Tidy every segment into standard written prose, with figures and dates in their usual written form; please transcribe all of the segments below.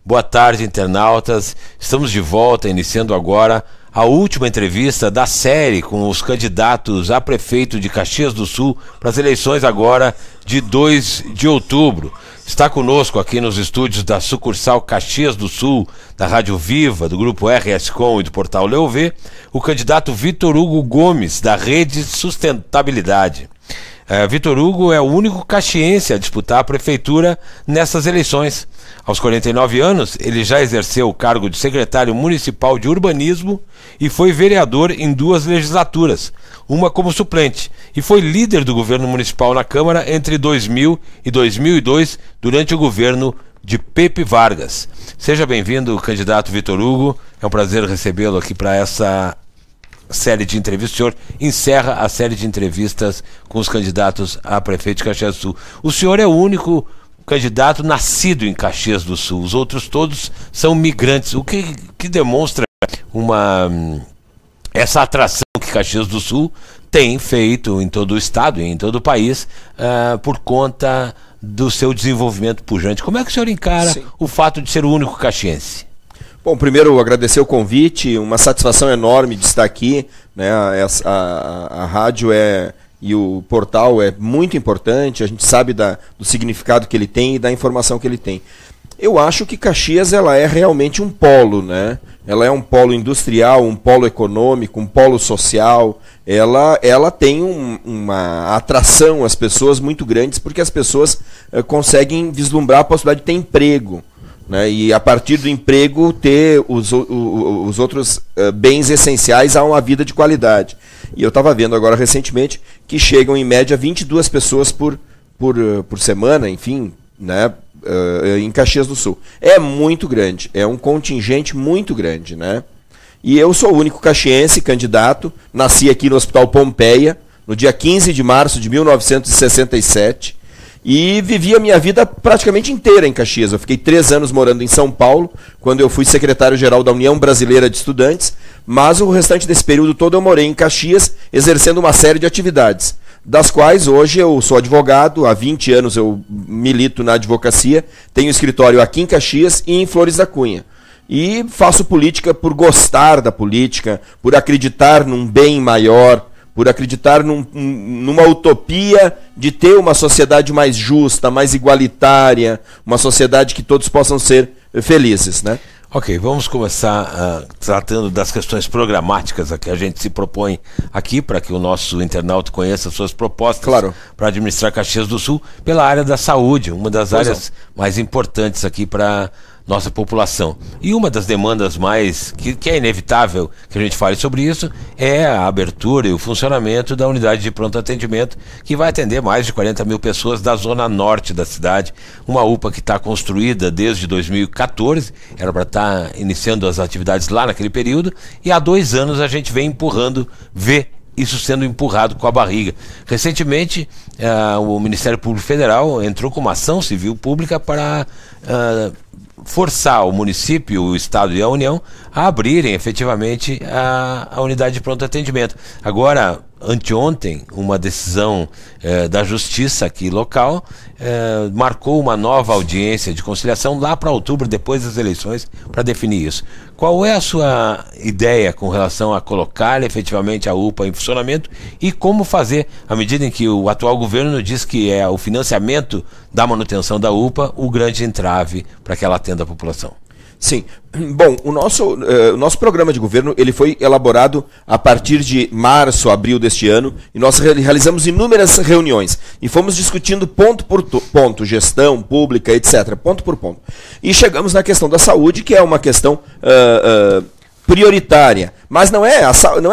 Boa tarde, internautas. Estamos de volta, iniciando agora a última entrevista da série com os candidatos a prefeito de Caxias do Sul para as eleições agora de 2 de outubro. Está conosco aqui nos estúdios da sucursal Caxias do Sul, da Rádio Viva, do Grupo RS Com e do Portal Leovê, o candidato Vitor Hugo Gomes, da Rede Sustentabilidade. Vitor Hugo é o único caxiense a disputar a prefeitura nessas eleições. Aos 49 anos, ele já exerceu o cargo de secretário municipal de urbanismo e foi vereador em 2 legislaturas, uma como suplente, e foi líder do governo municipal na Câmara entre 2000 e 2002, durante o governo de Pepe Vargas. Seja bem-vindo, candidato Vitor Hugo. É um prazer recebê-lo aqui para essa série de entrevistas. O senhor encerra a série de entrevistas com os candidatos a prefeito de Caxias do Sul. O senhor é o único candidato nascido em Caxias do Sul. Os outros todos são migrantes, o que demonstra essa atração que Caxias do Sul tem feito em todo o estado e em todo o país por conta do seu desenvolvimento pujante. Como é que o senhor encara o fato de ser o único caxiense? Bom, primeiro agradecer o convite, uma satisfação enorme de estar aqui, né? A rádio e o portal é muito importante, a gente sabe do significado que ele tem e da informação que ele tem. Eu acho que Caxias ela é realmente um polo, né? Ela é um polo industrial, um polo econômico, um polo social. Ela tem uma atração às pessoas muito grandes, porque as pessoas conseguem vislumbrar a possibilidade de ter emprego, né? E a partir do emprego ter os outros bens essenciais a uma vida de qualidade. E eu estava vendo agora recentemente que chegam em média 22 pessoas por semana, enfim, né? Em Caxias do Sul. É muito grande, é um contingente muito grande, né? E eu sou o único caxiense candidato, nasci aqui no Hospital Pompeia, no dia 15 de março de 1967, e vivi a minha vida praticamente inteira em Caxias. Eu fiquei 3 anos morando em São Paulo, quando eu fui secretário-geral da União Brasileira de Estudantes, mas o restante desse período todo eu morei em Caxias, exercendo uma série de atividades, das quais hoje eu sou advogado, há 20 anos eu milito na advocacia, tenho escritório aqui em Caxias e em Flores da Cunha. E faço política por gostar da política, por acreditar num bem maior, por acreditar numa utopia de ter uma sociedade mais justa, mais igualitária, uma sociedade que todos possam ser felizes, né? Ok, vamos começar tratando das questões programáticas a que a gente se propõe aqui, para que o nosso internauta conheça suas propostas para administrar Caxias do Sul pela área da saúde, uma das áreas mais importantes aqui para nossa população. E uma das demandas mais, que é inevitável que a gente fale sobre isso, é a abertura e o funcionamento da unidade de pronto atendimento, que vai atender mais de 40 mil pessoas da zona norte da cidade. Uma UPA que está construída desde 2014, era para estar iniciando as atividades lá naquele período, e há 2 anos a gente vem vê isso sendo empurrado com a barriga. Recentemente, o Ministério Público Federal entrou com uma ação civil pública para forçar o município, o Estado e a União a abrirem efetivamente a unidade de pronto atendimento. Agora, anteontem, uma decisão da Justiça aqui local marcou uma nova audiência de conciliação lá para outubro, depois das eleições, para definir isso. Qual é a sua ideia com relação a colocar efetivamente a UPA em funcionamento e como fazer, à medida em que o atual governo diz que é o financiamento da manutenção da UPA o grande entrave para que ela atenda a população? Sim. Bom, o nosso programa de governo ele foi elaborado a partir de março, abril deste ano, e nós realizamos inúmeras reuniões e fomos discutindo ponto por ponto, gestão pública, etc., ponto por ponto. E chegamos na questão da saúde, que é uma questão prioritária. Mas não é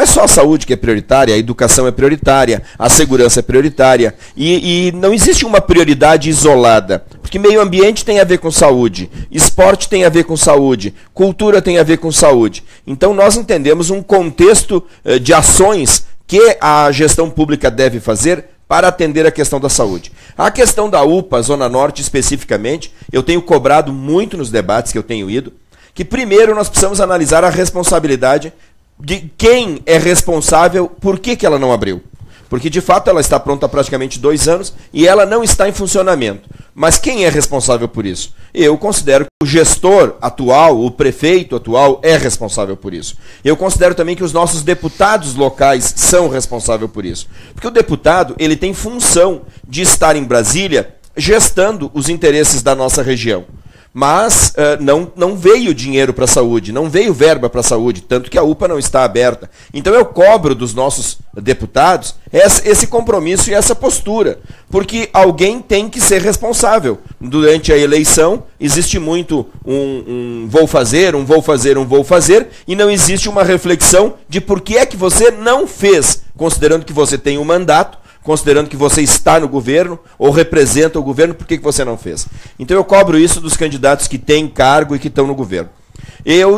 só a saúde que é prioritária, a educação é prioritária, a segurança é prioritária, e não existe uma prioridade isolada, porque meio ambiente tem a ver com saúde, esporte tem a ver com saúde, cultura tem a ver com saúde. Então nós entendemos um contexto de ações que a gestão pública deve fazer para atender a questão da saúde. A questão da UPA, Zona Norte especificamente, eu tenho cobrado muito nos debates que eu tenho ido, que primeiro nós precisamos analisar a responsabilidade de quem é responsável, por que ela não abriu. Porque de fato ela está pronta há praticamente 2 anos e ela não está em funcionamento. Mas quem é responsável por isso? Eu considero que o gestor atual, o prefeito atual é responsável por isso. Eu considero também que os nossos deputados locais são responsáveis por isso. Porque o deputado, ele tem função de estar em Brasília gestando os interesses da nossa região. Mas não veio dinheiro para a saúde, não veio verba para a saúde, tanto que a UPA não está aberta. Então eu cobro dos nossos deputados esse compromisso e essa postura, porque alguém tem que ser responsável. Durante a eleição existe muito um vou fazer, e não existe uma reflexão de por que é que você não fez, considerando que você tem um mandato, considerando que você está no governo ou representa o governo, por que você não fez? Então eu cobro isso dos candidatos que têm cargo e que estão no governo.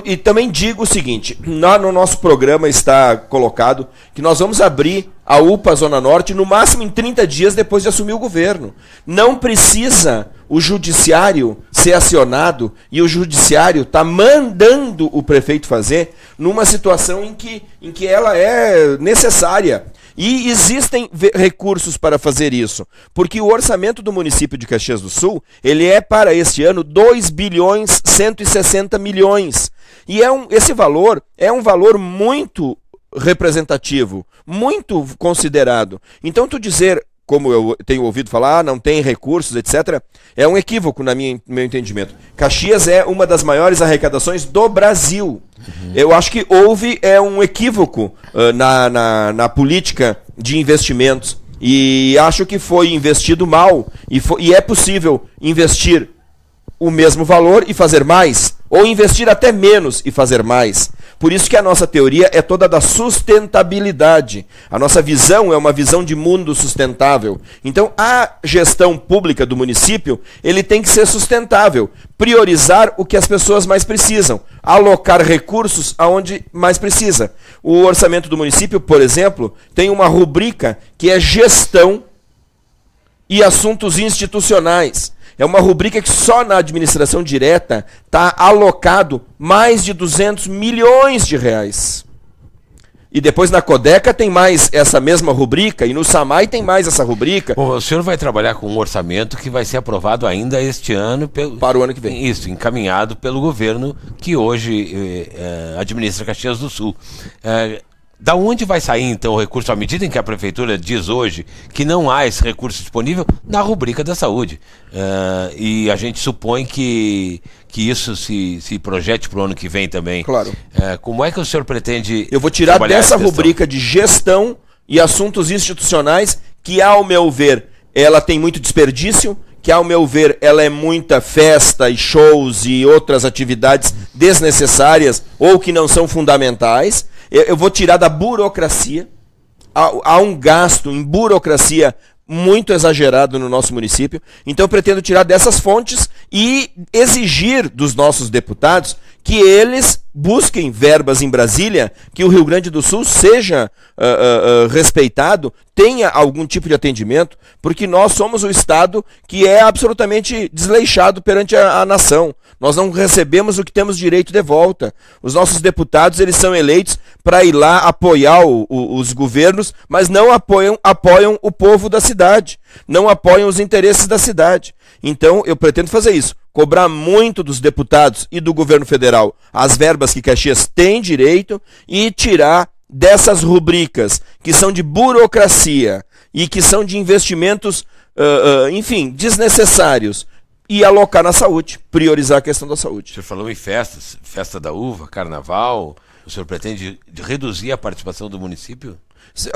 E também digo o seguinte, no nosso programa está colocado que nós vamos abrir a UPA Zona Norte no máximo em 30 dias depois de assumir o governo. Não precisa o judiciário ser acionado e o judiciário está mandando o prefeito fazer numa situação em que ela é necessária. E existem recursos para fazer isso, porque o orçamento do município de Caxias do Sul, ele é para este ano 2.160 milhões. E esse valor é um valor muito representativo, muito considerado. Então tu dizer, como eu tenho ouvido falar, não tem recursos, etc., é um equívoco no meu entendimento. Caxias é uma das maiores arrecadações do Brasil. Eu acho que houve um equívoco na política de investimentos. E acho que foi investido mal. E é possível investir o mesmo valor e fazer mais, ou investir até menos e fazer mais. Por isso que a nossa teoria é toda da sustentabilidade. A nossa visão é uma visão de mundo sustentável. Então, a gestão pública do município, ele tem que ser sustentável, priorizar o que as pessoas mais precisam, alocar recursos aonde mais precisa. O orçamento do município, por exemplo, tem uma rubrica que é gestão e assuntos institucionais. É uma rubrica que só na administração direta está alocado mais de 200 milhões de reais. E depois na Codeca tem mais essa mesma rubrica, e no SAMAI tem mais essa rubrica. Bom, o senhor vai trabalhar com um orçamento que vai ser aprovado ainda este ano. Para o ano que vem. Isso, encaminhado pelo governo que hoje administra Caxias do Sul. Da onde vai sair, então, o recurso, à medida em que a Prefeitura diz hoje que não há esse recurso disponível? Na rubrica da saúde. E a gente supõe que isso se projete para o ano que vem também. Claro. Como é que o senhor pretende... Eu vou tirar dessa rubrica de gestão e assuntos institucionais, que, ao meu ver, ela tem muito desperdício, que, ao meu ver, ela é muita festa e shows e outras atividades desnecessárias ou que não são fundamentais. Eu vou tirar da burocracia. Há um gasto em burocracia muito exagerado no nosso município. Então eu pretendo tirar dessas fontes e exigir dos nossos deputados que eles busquem verbas em Brasília, que o Rio Grande do Sul seja respeitado, tenha algum tipo de atendimento, porque nós somos o Estado que é absolutamente desleixado perante a nação. Nós não recebemos o que temos direito de volta. Os nossos deputados, eles são eleitos para ir lá apoiar os governos, mas não apoiam o povo da cidade, não apoiam os interesses da cidade. Então, eu pretendo fazer isso, cobrar muito dos deputados e do governo federal as verbas que Caxias tem direito e tirar dessas rubricas que são de burocracia e que são de investimentos, enfim, desnecessários, e alocar na saúde, priorizar a questão da saúde. O senhor falou em festas, festa da uva, carnaval. O senhor pretende reduzir a participação do município?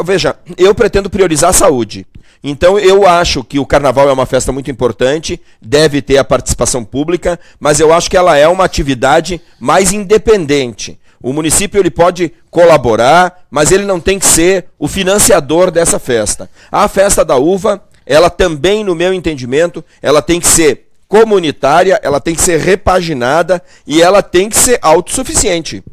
Veja, eu pretendo priorizar a saúde. Então eu acho que o carnaval é uma festa muito importante, deve ter a participação pública, mas eu acho que ela é uma atividade mais independente. O município ele pode colaborar, mas ele não tem que ser o financiador dessa festa. A festa da uva, ela também, no meu entendimento, ela tem que ser comunitária, ela tem que ser repaginada e ela tem que ser autossuficiente.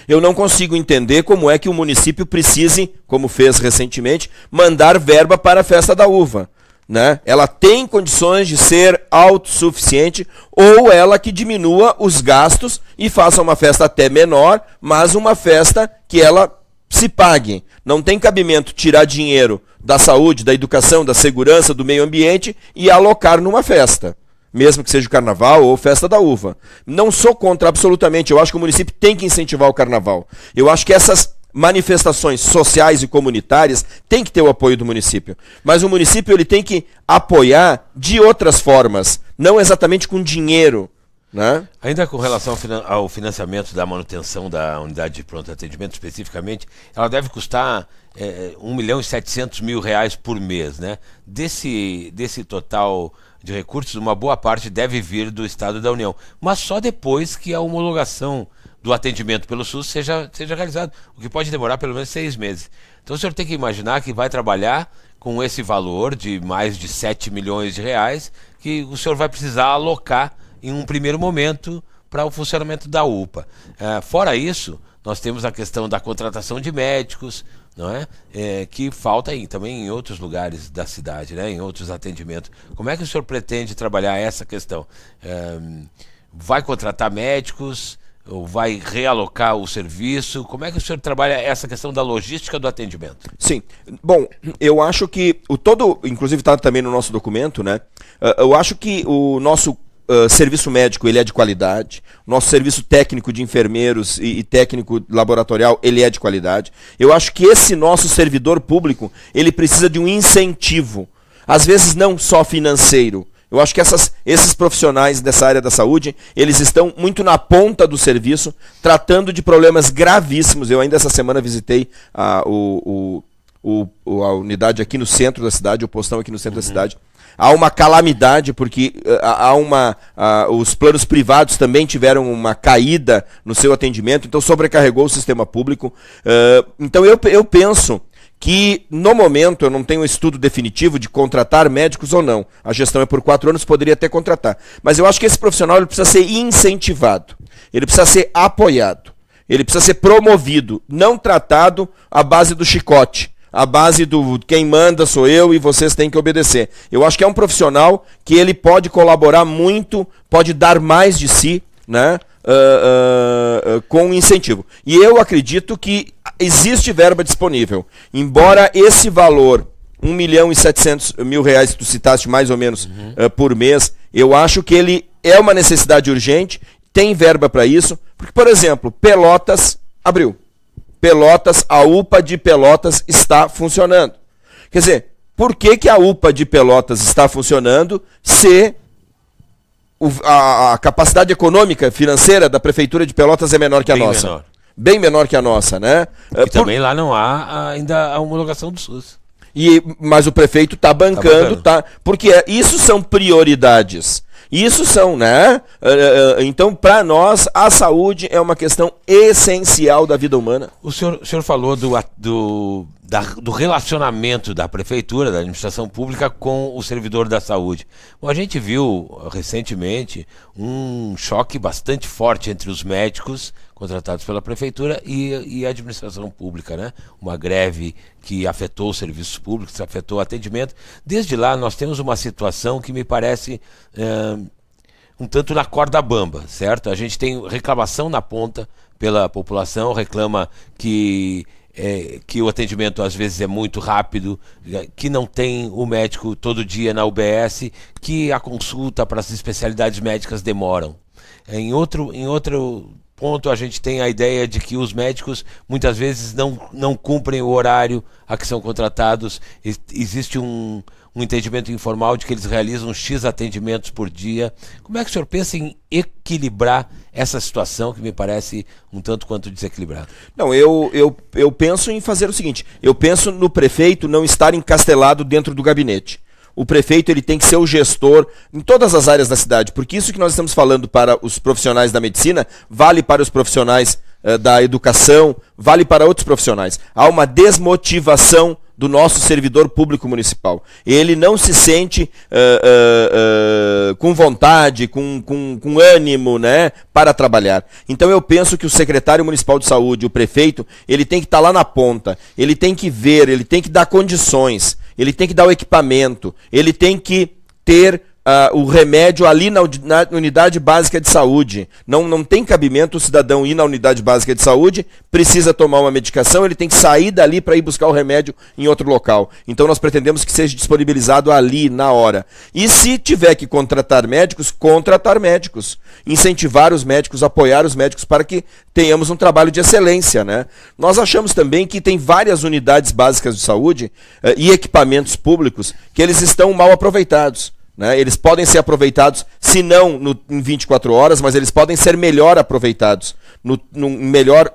Eu não consigo entender como é que o município precise, como fez recentemente, mandar verba para a festa da uva, né? Ela tem condições de ser autossuficiente ou ela que diminua os gastos e faça uma festa até menor, mas uma festa que ela se pague. Não tem cabimento tirar dinheiro da saúde, da educação, da segurança, do meio ambiente e alocar numa festa. Mesmo que seja o carnaval ou festa da uva. Não sou contra absolutamente, eu acho que o município tem que incentivar o carnaval. Eu acho que essas manifestações sociais e comunitárias têm que ter o apoio do município. Mas o município ele tem que apoiar de outras formas, não exatamente com dinheiro. Né? Ainda com relação ao financiamento da manutenção da unidade de pronto atendimento especificamente, ela deve custar R$1.700.000 por mês, né? Desse total de recursos, uma boa parte deve vir do Estado da União, mas só depois que a homologação do atendimento pelo SUS seja realizado, o que pode demorar pelo menos 6 meses. Então o senhor tem que imaginar que vai trabalhar com esse valor de mais de R$7 milhões, que o senhor vai precisar alocar em um primeiro momento para o funcionamento da UPA. Fora isso, nós temos a questão da contratação de médicos, não é? Que falta também em outros lugares da cidade, né? Em outros atendimentos. Como é que o senhor pretende trabalhar essa questão? Vai contratar médicos ou vai realocar o serviço? Como é que o senhor trabalha essa questão da logística do atendimento? Sim. Bom, eu acho que inclusive está também no nosso documento, né? Eu acho que o nosso serviço médico ele é de qualidade, nosso serviço técnico de enfermeiros e técnico laboratorial ele é de qualidade. Eu acho que esse nosso servidor público ele precisa de um incentivo, às vezes não só financeiro. Eu acho que esses profissionais dessa área da saúde eles estão muito na ponta do serviço, tratando de problemas gravíssimos. Eu ainda essa semana visitei a unidade aqui no centro da cidade, o postão aqui no centro da cidade. Há uma calamidade, porque os planos privados também tiveram uma caída no seu atendimento, então sobrecarregou o sistema público. Então eu penso que, no momento, eu não tenho um estudo definitivo de contratar médicos ou não. A gestão é por 4 anos, poderia até contratar. Mas eu acho que esse profissional ele precisa ser incentivado, ele precisa ser apoiado, ele precisa ser promovido, não tratado à base do chicote. A base do quem manda sou eu e vocês têm que obedecer. Eu acho que é um profissional que ele pode colaborar muito, pode dar mais de si, né, com incentivo. E eu acredito que existe verba disponível. Embora esse valor, R$1.700.000 que tu citaste mais ou menos por mês, eu acho que ele é uma necessidade urgente, tem verba para isso, porque, por exemplo, Pelotas abriu. A UPA de Pelotas está funcionando. Quer dizer, por que a UPA de Pelotas está funcionando se a capacidade econômica, financeira da Prefeitura de Pelotas é menor que a nossa? Menor. Bem menor que a nossa, né? E também lá não há ainda a homologação do SUS. Mas o prefeito está bancando, porque isso são prioridades. Isso são, né? Então, para nós, a saúde é uma questão essencial da vida humana. O senhor falou do relacionamento da prefeitura, da administração pública com o servidor da saúde. Bom, a gente viu recentemente um choque bastante forte entre os médicos contratados pela prefeitura e a administração pública, né? Uma greve que afetou os serviços públicos, afetou o atendimento. Desde lá nós temos uma situação que me parece um tanto na corda bamba, certo? A gente tem reclamação na ponta pela população, reclama que o atendimento às vezes é muito rápido, que não tem o médico todo dia na UBS, que a consulta para as especialidades médicas demoram. Em outro ponto, a gente tem a ideia de que os médicos muitas vezes não cumprem o horário a que são contratados. Existe um entendimento informal de que eles realizam X atendimentos por dia. Como é que o senhor pensa em equilibrar essa situação que me parece um tanto quanto desequilibrada? Não, eu penso em fazer o seguinte, eu penso no prefeito não estar encastelado dentro do gabinete. O prefeito ele tem que ser o gestor em todas as áreas da cidade, porque isso que nós estamos falando para os profissionais da medicina vale para os profissionais da educação, vale para outros profissionais. Há uma desmotivação do nosso servidor público municipal. Ele não se sente com vontade, com ânimo, né, para trabalhar. Então eu penso que o secretário municipal de saúde, o prefeito, ele tem que estar lá na ponta, ele tem que ver, ele tem que dar condições, ele tem que dar o equipamento, ele tem que ter o remédio ali na unidade básica de saúde. Não tem cabimento o cidadão ir na unidade básica de saúde, precisa tomar uma medicação, ele tem que sair dali para ir buscar o remédio em outro local. Então nós pretendemos que seja disponibilizado ali, na hora. E se tiver que contratar médicos, contratar médicos. Incentivar os médicos, apoiar os médicos para que tenhamos um trabalho de excelência, né? Nós achamos também que tem várias unidades básicas de saúde e equipamentos públicos que eles estão mal aproveitados. Né? Eles podem ser aproveitados, se não em 24 horas, mas eles podem ser melhor aproveitados,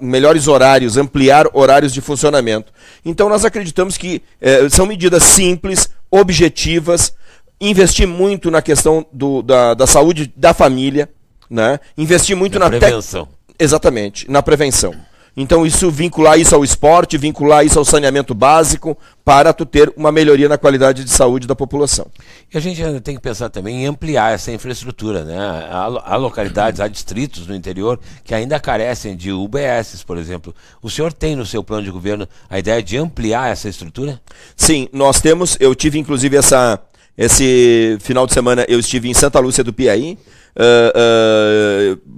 melhores horários, ampliar horários de funcionamento. Então nós acreditamos que são medidas simples, objetivas, investir muito na questão da saúde da família, né? Investir muito na prevenção. Exatamente, na prevenção. Então vincular isso ao esporte, vincular isso ao saneamento básico, para tu ter uma melhoria na qualidade de saúde da população. E a gente ainda tem que pensar também em ampliar essa infraestrutura, né? Há localidades, há distritos no interior que ainda carecem de UBSs, por exemplo. O senhor tem no seu plano de governo a ideia de ampliar essa estrutura? Sim, nós temos. Eu tive inclusive esse final de semana, eu estive em Santa Lúcia do Piauí,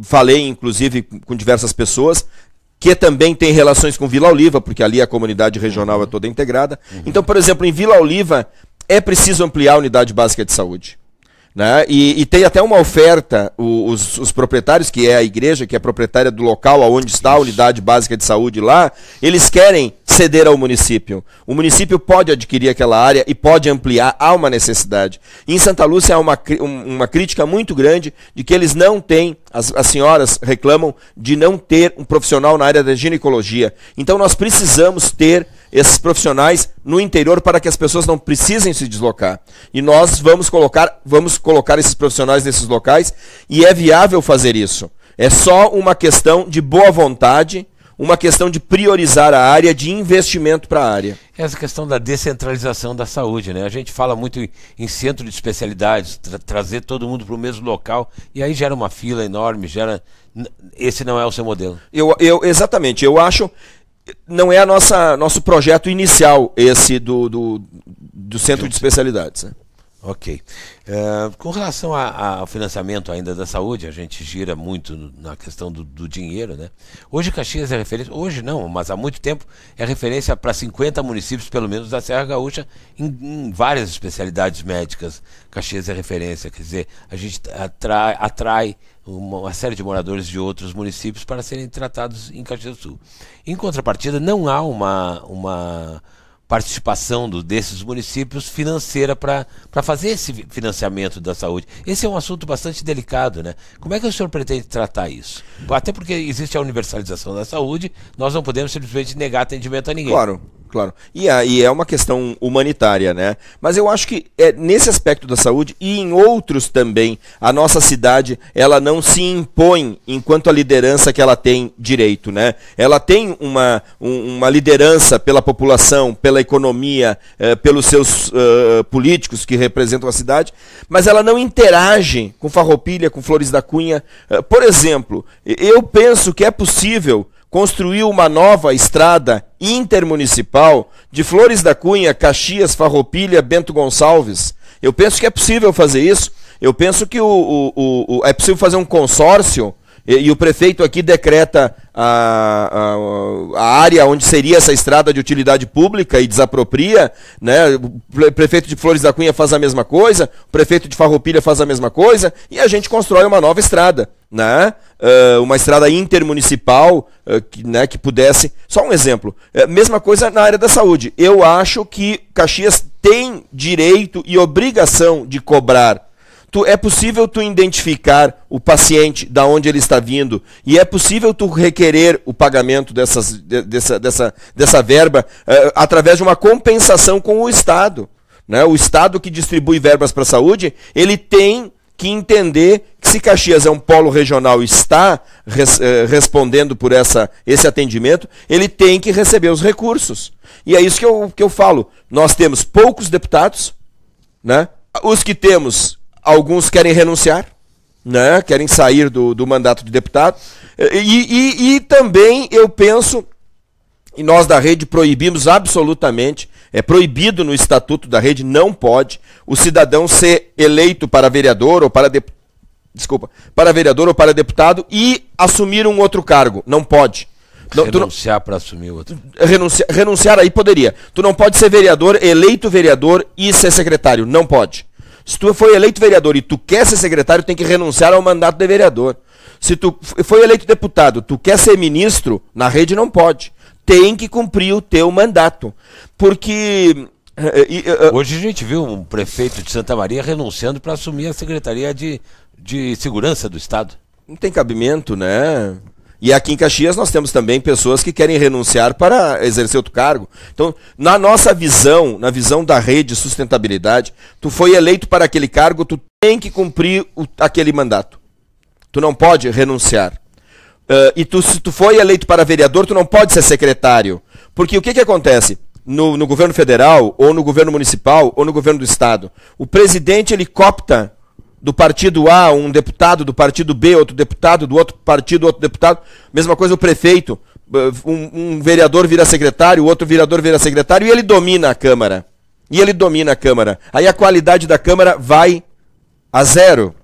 falei inclusive com diversas pessoas, que também tem relações com Vila Oliva, porque ali a comunidade regional é toda integrada. Então, por exemplo, em Vila Oliva é preciso ampliar a unidade básica de saúde. Né? E tem até uma oferta, os proprietários, que é a igreja, que é proprietária do local onde está a unidade básica de saúde lá, eles querem ceder ao município. O município pode adquirir aquela área e pode ampliar, há uma necessidade. E em Santa Lúcia há uma crítica muito grande de que eles não têm, as senhoras reclamam de não ter um profissional na área da ginecologia. Então nós precisamos ter esses profissionais no interior para que as pessoas não precisem se deslocar. E nós vamos colocar esses profissionais nesses locais e é viável fazer isso. É só uma questão de boa vontade, uma questão de priorizar a área, de investimento para a área. Essa questão da descentralização da saúde, né? A gente fala muito em centro de especialidades, trazer todo mundo para o mesmo local, e aí gera uma fila enorme, esse não é o seu modelo. Exatamente, eu acho. Não é nosso projeto inicial, esse do centro de especialidades. Né? Ok. Com relação ao financiamento ainda da saúde, a gente gira muito na questão do dinheiro, né? Hoje Caxias é referência, hoje não, mas há muito tempo é referência para 50 municípios, pelo menos, da Serra Gaúcha, em várias especialidades médicas. Caxias é referência, quer dizer, a gente atrai uma série de moradores de outros municípios para serem tratados em Caxias do Sul. Em contrapartida, não há uma participação desses municípios financeira para fazer esse financiamento da saúde. Esse é um assunto bastante delicado, né? Como é que o senhor pretende tratar isso? Até porque existe a universalização da saúde, nós não podemos simplesmente negar atendimento a ninguém. Claro. E é uma questão humanitária, né? Mas eu acho que nesse aspecto da saúde e em outros também, a nossa cidade, ela não se impõe enquanto a liderança que ela tem direito, né? Ela tem uma liderança pela população, pela economia, pelos seus políticos que representam a cidade, mas ela não interage com Farroupilha, com Flores da Cunha. Por exemplo, eu penso que é possível construiu uma nova estrada intermunicipal de Flores da Cunha, Caxias, Farroupilha, Bento Gonçalves. Eu penso que é possível fazer isso. Eu penso que é possível fazer um consórcio e o prefeito aqui decreta a área onde seria essa estrada de utilidade pública e desapropria, né? O prefeito de Flores da Cunha faz a mesma coisa, o prefeito de Farroupilha faz a mesma coisa e a gente constrói uma nova estrada. Né? Uma estrada intermunicipal que pudesse... Só um exemplo. Mesma coisa na área da saúde. Eu acho que Caxias tem direito e obrigação de cobrar. É possível tu identificar o paciente, da onde ele está vindo, e é possível tu requerer o pagamento dessa verba através de uma compensação com o Estado. Né? O Estado que distribui verbas para a saúde, ele tem que entender que se Caxias é um polo regional e está respondendo por esse atendimento, ele tem que receber os recursos. E é isso que eu falo. Nós temos poucos deputados, né? Os que temos, alguns querem renunciar, né? Querem sair do mandato de deputado. E também eu penso, e nós da rede proibimos absolutamente É proibido no estatuto da rede, não pode o cidadão ser eleito para vereador ou para vereador ou para deputado e assumir um outro cargo. Não pode. Renunciar para assumir outro. Renunciar aí poderia. Tu não pode ser vereador, eleito vereador e ser secretário. Não pode. Se tu foi eleito vereador e tu quer ser secretário, tem que renunciar ao mandato de vereador. Se tu foi eleito deputado, tu quer ser ministro, na rede não pode. Tem que cumprir o teu mandato. Porque... Hoje a gente viu um prefeito de Santa Maria renunciando para assumir a Secretaria de Segurança do Estado. Não tem cabimento, né? E aqui em Caxias nós temos também pessoas que querem renunciar para exercer outro cargo. Então, na nossa visão, na visão da rede sustentabilidade, tu foi eleito para aquele cargo, tu tem que cumprir aquele mandato. Tu não pode renunciar. Se tu foi eleito para vereador, tu não pode ser secretário. Porque o que acontece? No governo federal, ou no governo municipal, ou no governo do estado, o presidente ele copta do partido A, um deputado, do partido B, outro deputado, do outro partido, outro deputado. Mesma coisa o prefeito. Um vereador vira secretário, o outro vereador vira secretário, e ele domina a Câmara. Aí a qualidade da Câmara vai a zero.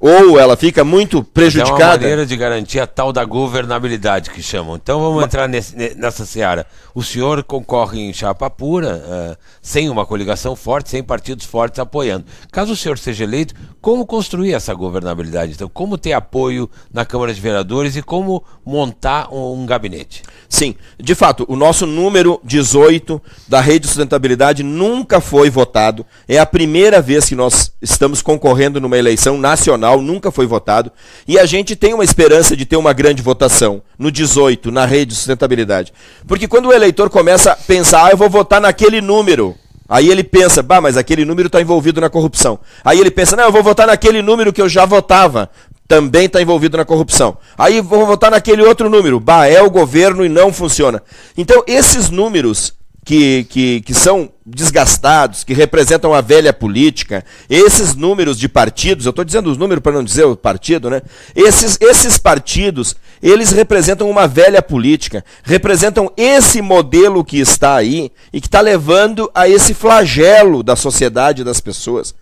Ou ela fica muito prejudicada. É uma maneira de garantir a tal da governabilidade que chamam. Então vamos entrar nessa seara. O senhor concorre em chapa pura, sem uma coligação forte, sem partidos fortes apoiando. Caso o senhor seja eleito, como construir essa governabilidade? Então, como ter apoio na Câmara de Vereadores e como montar um gabinete? Sim, de fato, o nosso número 18 da Rede Sustentabilidade nunca foi votado. É a primeira vez que nós estamos concorrendo numa eleição nacional, nunca foi votado. E a gente tem uma esperança de ter uma grande votação no 18, na Rede Sustentabilidade. Porque quando o eleitor começa a pensar, eu vou votar naquele número. Aí ele pensa, mas aquele número está envolvido na corrupção. Aí ele pensa, não, eu vou votar naquele número que eu já votava. Também está envolvido na corrupção. Aí vou votar naquele outro número. É o governo e não funciona. Então, esses números que são desgastados, que representam a velha política, esses números de partidos, eu estou dizendo os números para não dizer o partido, né? Esses partidos, eles representam uma velha política, representam esse modelo que está aí e que está levando a esse flagelo da sociedade e das pessoas.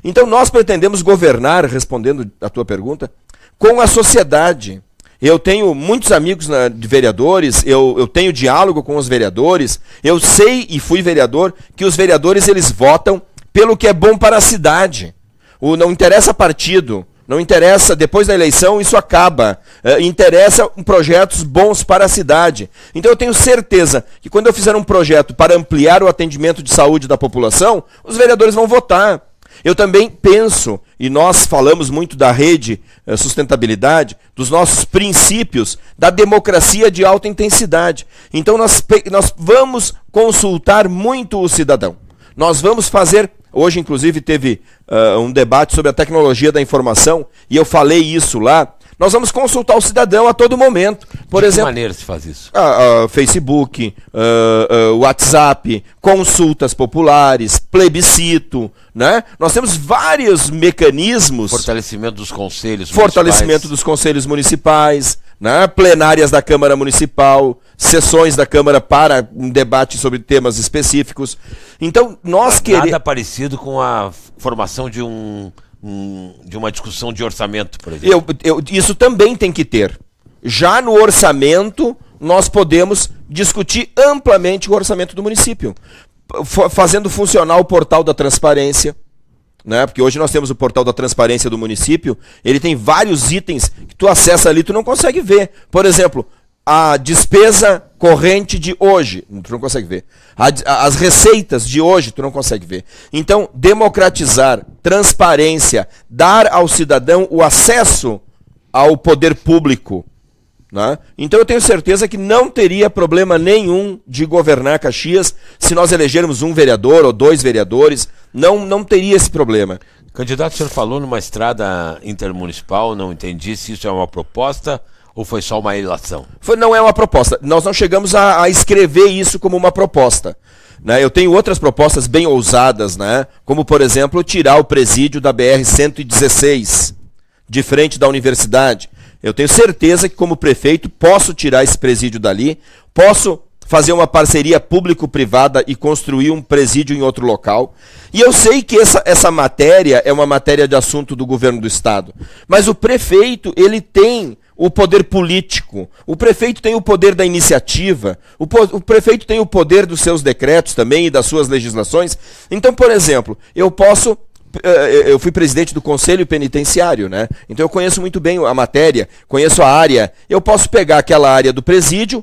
Então nós pretendemos governar, respondendo a tua pergunta, com a sociedade. Eu tenho muitos amigos de vereadores, eu tenho diálogo com os vereadores, eu sei e fui vereador que os vereadores eles votam pelo que é bom para a cidade. Não interessa partido, não interessa, depois da eleição isso acaba, interessa projetos bons para a cidade. Então eu tenho certeza que quando eu fizer um projeto para ampliar o atendimento de saúde da população, os vereadores vão votar. Eu também penso, e nós falamos muito da rede sustentabilidade, dos nossos princípios, da democracia de alta intensidade. Então nós vamos consultar muito o cidadão. Nós vamos fazer, hoje inclusive teve um debate sobre a tecnologia da informação, e eu falei isso lá. Nós vamos consultar o cidadão a todo momento. Por exemplo, que maneira se faz isso? Facebook, WhatsApp, consultas populares, plebiscito, né? Nós temos vários mecanismos. Fortalecimento dos conselhos municipais. Fortalecimento dos conselhos municipais, né? Plenárias da Câmara Municipal, sessões da Câmara para um debate sobre temas específicos. Então, nós queremos... Nada parecido com a formação de uma discussão de orçamento, por exemplo. Isso também tem que ter. Já no orçamento, nós podemos discutir amplamente o orçamento do município, fazendo funcionar o portal da transparência, né? Porque hoje nós temos o portal da transparência do município, ele tem vários itens que tu acessa ali e tu não consegue ver. Por exemplo, a despesa corrente de hoje, tu não consegue ver. As receitas de hoje, tu não consegue ver. Então, democratizar, transparência, dar ao cidadão o acesso ao poder público, né? Então eu tenho certeza que não teria problema nenhum de governar Caxias se nós elegermos um vereador ou dois vereadores, não teria esse problema. Candidato, o senhor falou numa estrada intermunicipal, não entendi se isso é uma proposta ou foi só uma ilação? Não é uma proposta. Nós não chegamos a escrever isso como uma proposta, né? Eu tenho outras propostas bem ousadas, né? Como, por exemplo, tirar o presídio da BR-116, de frente da universidade. Eu tenho certeza que, como prefeito, posso tirar esse presídio dali, posso fazer uma parceria público-privada e construir um presídio em outro local. E eu sei que essa matéria é uma matéria de assunto do governo do estado, mas o prefeito, ele tem o poder político, o prefeito tem o poder da iniciativa, o prefeito tem o poder dos seus decretos também e das suas legislações. Então, por exemplo, eu fui presidente do Conselho Penitenciário, né? Então eu conheço muito bem a matéria, conheço a área. Eu posso pegar aquela área do presídio,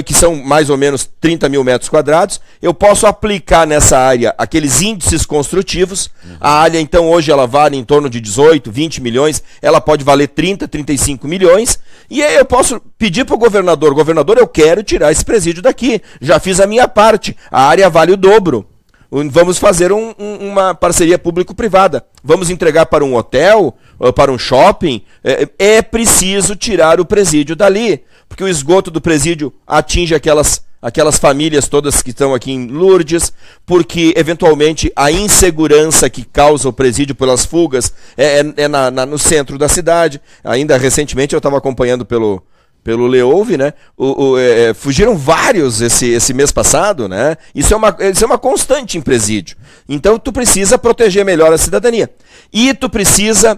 que são mais ou menos 30 mil metros quadrados, eu posso aplicar nessa área aqueles índices construtivos. A área, então, hoje ela vale em torno de 18, 20 milhões, ela pode valer 30, 35 milhões, e aí eu posso pedir para o governador, eu quero tirar esse presídio daqui, já fiz a minha parte, a área vale o dobro. Vamos fazer uma parceria público-privada. Vamos entregar para um hotel, para um shopping. É preciso tirar o presídio dali, porque o esgoto do presídio atinge aquelas famílias todas que estão aqui em Lourdes, porque, eventualmente, a insegurança que causa o presídio pelas fugas no centro da cidade. Ainda recentemente eu estava acompanhando pelo Leouve, né? Fugiram vários esse mês passado, né? Isso é uma constante em presídio. Então tu precisa proteger melhor a cidadania. E tu precisa,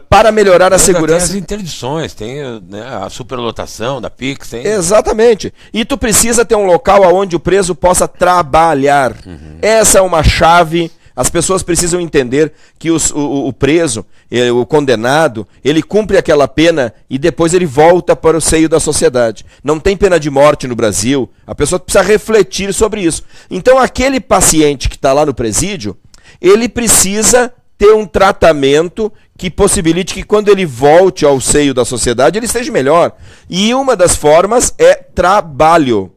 para melhorar a segurança... Tem as interdições, tem, né, a superlotação da PIX. Tem... Exatamente. E tu precisa ter um local onde o preso possa trabalhar. Essa é uma chave. As pessoas precisam entender que o preso, o condenado, ele cumpre aquela pena e depois ele volta para o seio da sociedade. Não tem pena de morte no Brasil, a pessoa precisa refletir sobre isso. Então aquele paciente que está lá no presídio, ele precisa ter um tratamento que possibilite que quando ele volte ao seio da sociedade, ele esteja melhor. E uma das formas é trabalho.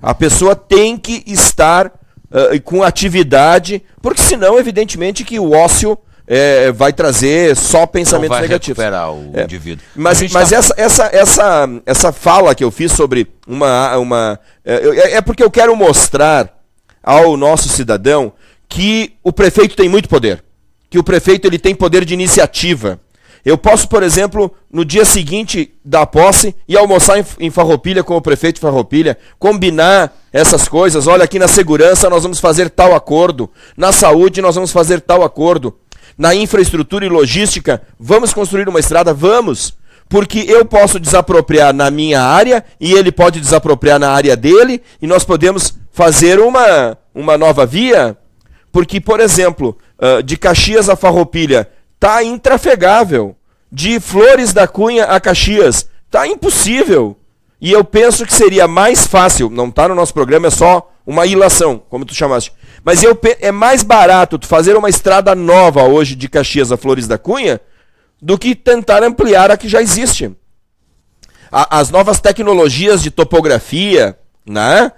A pessoa tem que estar com atividade, porque senão, evidentemente, que o ócio vai trazer só pensamentos negativos. Não vai recuperar o indivíduo. Mas essa fala que eu fiz sobre é porque eu quero mostrar ao nosso cidadão que o prefeito tem muito poder, que o prefeito ele tem poder de iniciativa. Eu posso, por exemplo, no dia seguinte da posse, ir almoçar em Farroupilha com o prefeito de Farroupilha, combinar essas coisas. Olha, aqui na segurança nós vamos fazer tal acordo, na saúde nós vamos fazer tal acordo, na infraestrutura e logística, vamos construir uma estrada? Vamos! Porque eu posso desapropriar na minha área, e ele pode desapropriar na área dele, e nós podemos fazer uma nova via. Porque, por exemplo, de Caxias a Farroupilha, está intrafegável. De Flores da Cunha a Caxias, está impossível. E eu penso que seria mais fácil, não está no nosso programa, é só uma ilação, como tu chamaste. Mas é mais barato tu fazer uma estrada nova hoje de Caxias a Flores da Cunha do que tentar ampliar a que já existe. As novas tecnologias de topografia, né?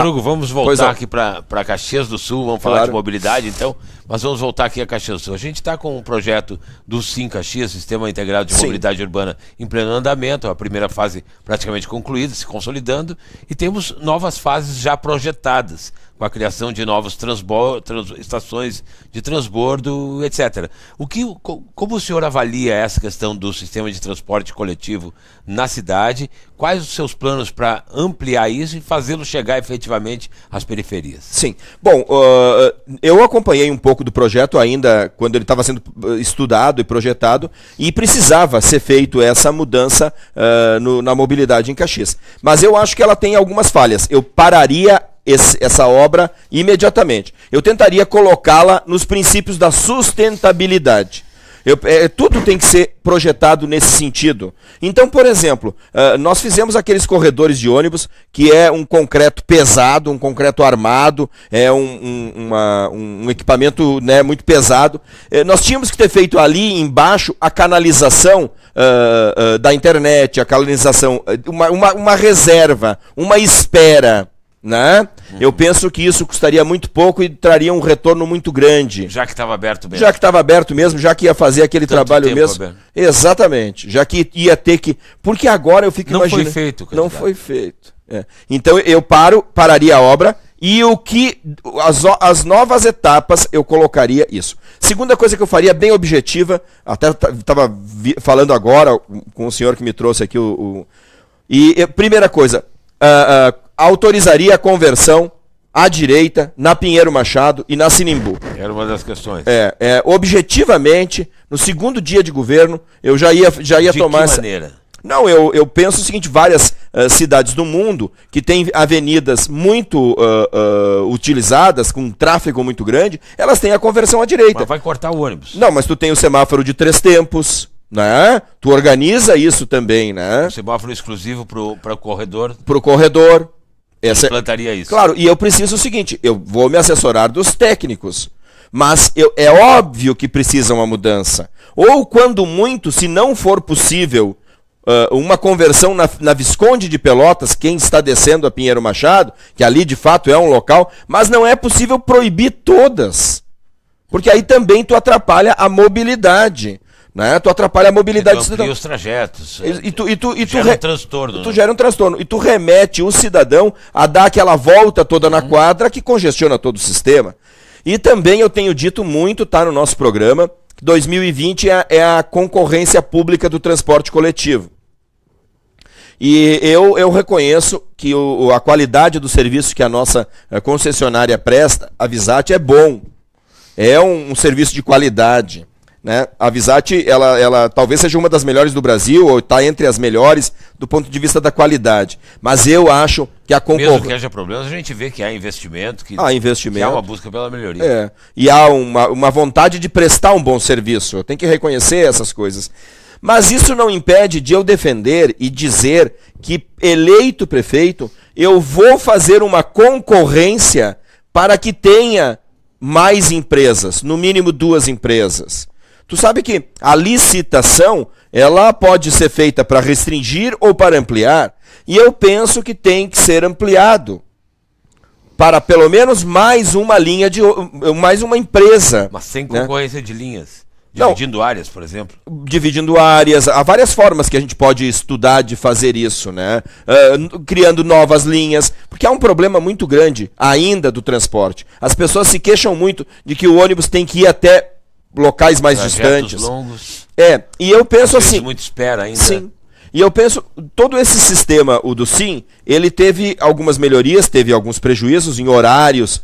Hugo, vamos voltar aqui para Caxias do Sul, vamos falar de mobilidade, então, mas vamos voltar aqui a Caxias do Sul. A gente está com um projeto do SIM Caxias, Sistema Integrado de Mobilidade Urbana, em pleno andamento, a primeira fase praticamente concluída, se consolidando, e temos novas fases já projetadas, com a criação de novas estações de transbordo, etc. Como o senhor avalia essa questão do sistema de transporte coletivo na cidade? Quais os seus planos para ampliar isso e fazê-lo chegar efetivamente às periferias? Sim. Bom, eu acompanhei um pouco do projeto ainda quando ele estava sendo estudado e projetado, e precisava ser feito essa mudança na mobilidade em Caxias. Mas eu acho que ela tem algumas falhas. Eu pararia essa obra imediatamente. Eu tentaria colocá-la nos princípios da sustentabilidade. Tudo tem que ser projetado nesse sentido. Então, por exemplo, nós fizemos aqueles corredores de ônibus, que é um concreto pesado, um concreto armado, é um equipamento, né, muito pesado. Nós tínhamos que ter feito ali embaixo a canalização da internet, a canalização, uma reserva, uma espera. Né? Eu penso que isso custaria muito pouco e traria um retorno muito grande. Já que estava aberto mesmo. Já que estava aberto mesmo, já que ia fazer aquele trabalho mesmo. Aberto. Exatamente. Já que ia ter que... Porque agora eu fico imaginando... Não foi feito, candidato. Não foi feito. Então eu pararia a obra e as novas etapas eu colocaria isso. Segunda coisa que eu faria, bem objetiva, até estava falando agora com o senhor que me trouxe aqui primeira coisa... autorizaria a conversão à direita, na Pinheiro Machado e na Sinimbu. Era uma das questões. Objetivamente, no segundo dia de governo, eu já ia tomar... De que maneira? Não, eu penso o seguinte, várias cidades do mundo que têm avenidas muito utilizadas, com tráfego muito grande, elas têm a conversão à direita. Mas vai cortar o ônibus. Não, mas tu tem o semáforo de 3 tempos, né? Tu organiza isso também, né? Um semáforo exclusivo para o corredor. Para o corredor. Implantaria isso. Claro, e eu preciso o seguinte, eu vou me assessorar dos técnicos, mas é óbvio que precisa uma mudança. Ou quando muito, se não for possível... uma conversão na Visconde de Pelotas, quem está descendo a Pinheiro Machado, que ali de fato é um local, mas não é possível proibir todas. Porque aí também tu atrapalha a mobilidade. Né? Tu atrapalha a mobilidade do cidadão. E os trajetos. E tu gera um transtorno. Tu gera um transtorno. E tu remete o cidadão a dar aquela volta toda na quadra que congestiona todo o sistema. E também eu tenho dito muito, tá no nosso programa, que 2020 é a concorrência pública do transporte coletivo. E eu reconheço que a qualidade do serviço que a nossa concessionária presta, a Visat, é bom. É um serviço de qualidade. Né? A Visat, ela talvez seja uma das melhores do Brasil, ou está entre as melhores do ponto de vista da qualidade. Mas eu acho que a concorrência... Mesmo que haja problemas, a gente vê que há investimento, que há uma busca pela melhoria. E há uma vontade de prestar um bom serviço. Eu tenho que reconhecer essas coisas. Mas isso não impede de eu defender e dizer que, eleito prefeito, eu vou fazer uma concorrência para que tenha mais empresas, no mínimo 2 empresas. Tu sabe que a licitação, ela pode ser feita para restringir ou para ampliar, e eu penso que tem que ser ampliado para pelo menos mais uma linha mais uma empresa. Mas sem concorrência, né? De linhas. Dividindo áreas, por exemplo. Dividindo áreas. Há várias formas que a gente pode estudar de fazer isso, né? Criando novas linhas. Porque há um problema muito grande ainda do transporte. As pessoas se queixam muito de que o ônibus tem que ir até locais mais distantes. Longos. E eu penso assim... muito espera ainda. Sim. E eu penso, todo esse sistema, o do SIM, ele teve algumas melhorias, teve alguns prejuízos em horários.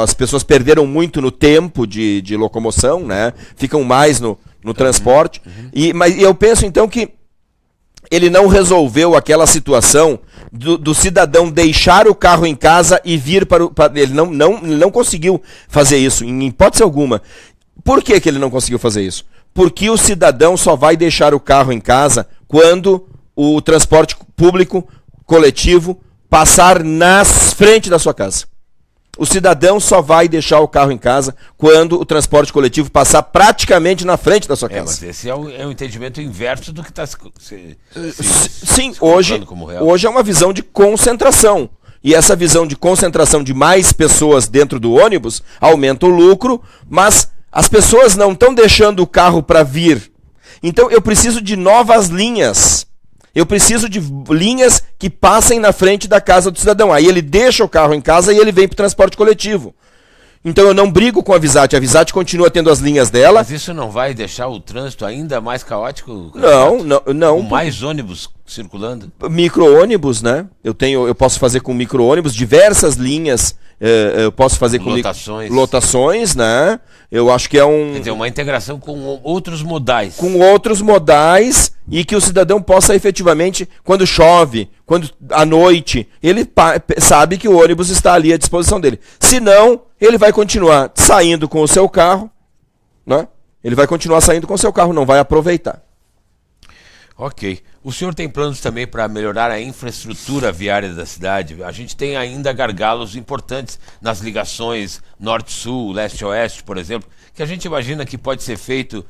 As pessoas perderam muito no tempo de locomoção, né? Ficam mais no transporte. Mas eu penso então que ele não resolveu aquela situação do cidadão deixar o carro em casa e vir ele não conseguiu fazer isso, em hipótese alguma. Por que ele não conseguiu fazer isso? Porque o cidadão só vai deixar o carro em casa quando o transporte público coletivo passar na frente da sua casa. O cidadão só vai deixar o carro em casa quando o transporte coletivo passar praticamente na frente da sua casa. Mas esse é o entendimento inverso do que está Sim, hoje é uma visão de concentração. E essa visão de concentração de mais pessoas dentro do ônibus aumenta o lucro, mas as pessoas não estão deixando o carro para vir. Então eu preciso de novas linhas. Eu preciso de linhas que passem na frente da casa do cidadão. Aí ele deixa o carro em casa e ele vem para o transporte coletivo. Então eu não brigo com a Visat. A Visat continua tendo as linhas dela. Mas isso não vai deixar o trânsito ainda mais caótico? Não. Com mais ônibus circulando? Micro-ônibus, né? Eu posso fazer com micro-ônibus diversas linhas. Eu posso fazer com lotações, né? Eu acho que é Quer dizer, uma integração com outros modais. Com outros modais e que o cidadão possa efetivamente, quando chove, quando à noite, ele sabe que o ônibus está ali à disposição dele. Se não, ele vai continuar saindo com o seu carro, né? Ele vai continuar saindo com o seu carro, não vai aproveitar. Ok. O senhor tem planos também para melhorar a infraestrutura viária da cidade? A gente tem ainda gargalos importantes nas ligações norte-sul, leste-oeste, por exemplo, que a gente imagina que pode ser feito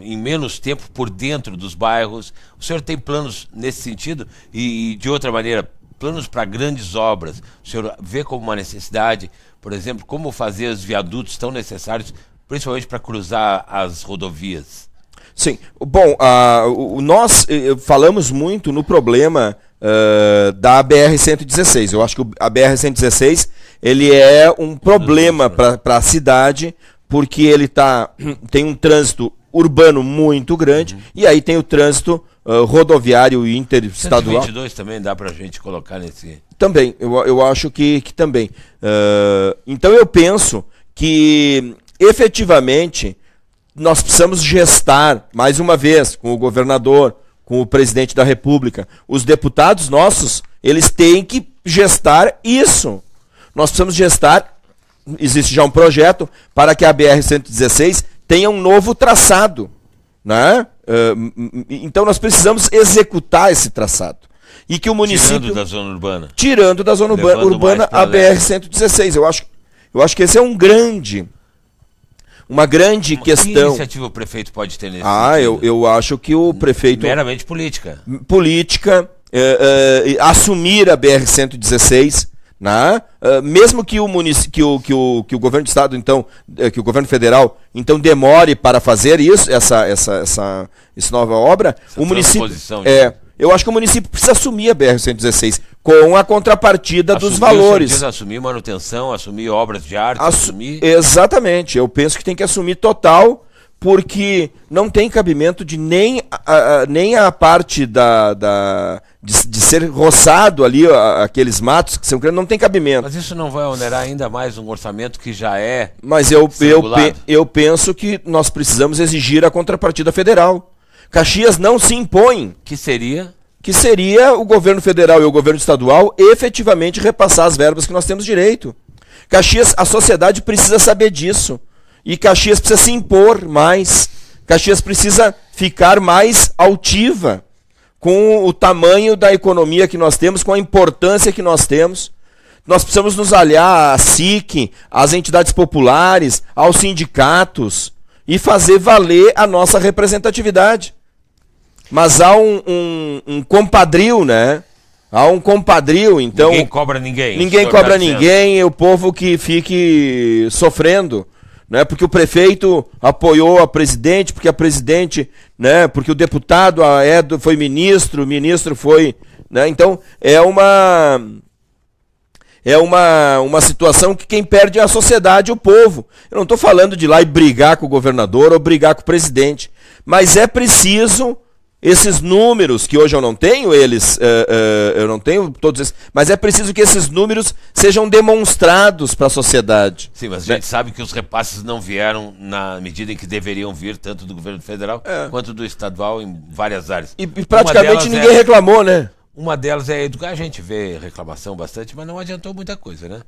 em menos tempo por dentro dos bairros. O senhor tem planos nesse sentido? E de outra maneira, planos para grandes obras? O senhor vê como uma necessidade, por exemplo, como fazer os viadutos tão necessários, principalmente para cruzar as rodovias? Sim. Bom, nós falamos muito no problema da BR-116. Eu acho que a BR-116 ele é um problema para a cidade, porque ele tem um trânsito urbano muito grande, e aí tem o trânsito rodoviário interestadual. 122 também dá para a gente colocar nesse... Também, eu acho que também. Então eu penso que, efetivamente, nós precisamos gestar, mais uma vez, com o governador, com o presidente da República. Os deputados nossos, eles têm que gestar isso. Nós precisamos gestar, existe já um projeto, para que a BR-116 tenha um novo traçado, né? Então nós precisamos executar esse traçado. E que o município... Tirando da zona urbana. Tirando da zona urbana a BR-116. Eu acho que esse é uma grande questão. Que iniciativa o prefeito pode ter nesse sentido? Eu acho que o prefeito... Meramente política. Política, assumir a BR-116, né? Mesmo que o governo do estado, então, que o governo federal, então, demore para fazer isso, essa nova obra, o município... Eu acho que o município precisa assumir a BR-116 com a contrapartida dos valores. Assumir manutenção, assumir obras de arte, assumir... Exatamente, eu penso que tem que assumir total, porque não tem cabimento de nem a parte de ser roçado ali aqueles matos que são grandes, não tem cabimento. Mas isso não vai onerar ainda mais um orçamento que já é... Mas eu penso que nós precisamos exigir a contrapartida federal. Caxias não se impõe. Que seria? Que seria o governo federal e o governo estadual efetivamente repassar as verbas que nós temos direito. Caxias, a sociedade precisa saber disso. E Caxias precisa se impor mais. Caxias precisa ficar mais altiva com o tamanho da economia que nós temos, com a importância que nós temos. Nós precisamos nos aliar à SIC, às entidades populares, aos sindicatos e fazer valer a nossa representatividade. Mas há um compadrio, né? Há um compadrio, então... Ninguém cobra ninguém. Ninguém cobra ninguém, e o povo que fique sofrendo, né? Porque o prefeito apoiou a presidente, porque a presidente, né? Porque o deputado foi ministro, o ministro foi... Né? Então, é uma situação que quem perde é a sociedade e o povo. Eu não estou falando de ir lá e brigar com o governador ou brigar com o presidente, mas é preciso... Esses números, que hoje eu não tenho eu não tenho todos esses, mas é preciso que esses números sejam demonstrados para a sociedade. Sim, mas a gente sabe que os repasses não vieram na medida em que deveriam vir, tanto do governo federal quanto do estadual, em várias áreas. E praticamente ninguém reclamou, né? Uma delas é a educação. A gente vê reclamação bastante, mas não adiantou muita coisa, né?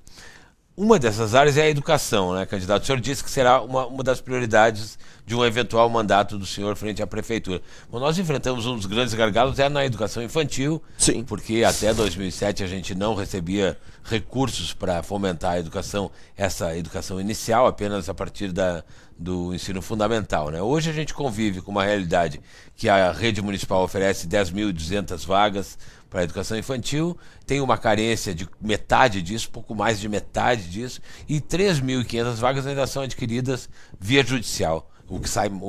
Uma dessas áreas é a educação, né, candidato? O senhor disse que será uma das prioridades de um eventual mandato do senhor frente à prefeitura. Bom, nós enfrentamos um dos grandes gargalos na educação infantil. Sim. Porque até 2007 a gente não recebia recursos para fomentar a educação, essa educação inicial, apenas a partir do ensino fundamental, né? Hoje a gente convive com uma realidade que a rede municipal oferece 10.200 vagas para a educação infantil, tem uma carência de metade disso, pouco mais de metade disso, e 3.500 vagas ainda são adquiridas via judicial, o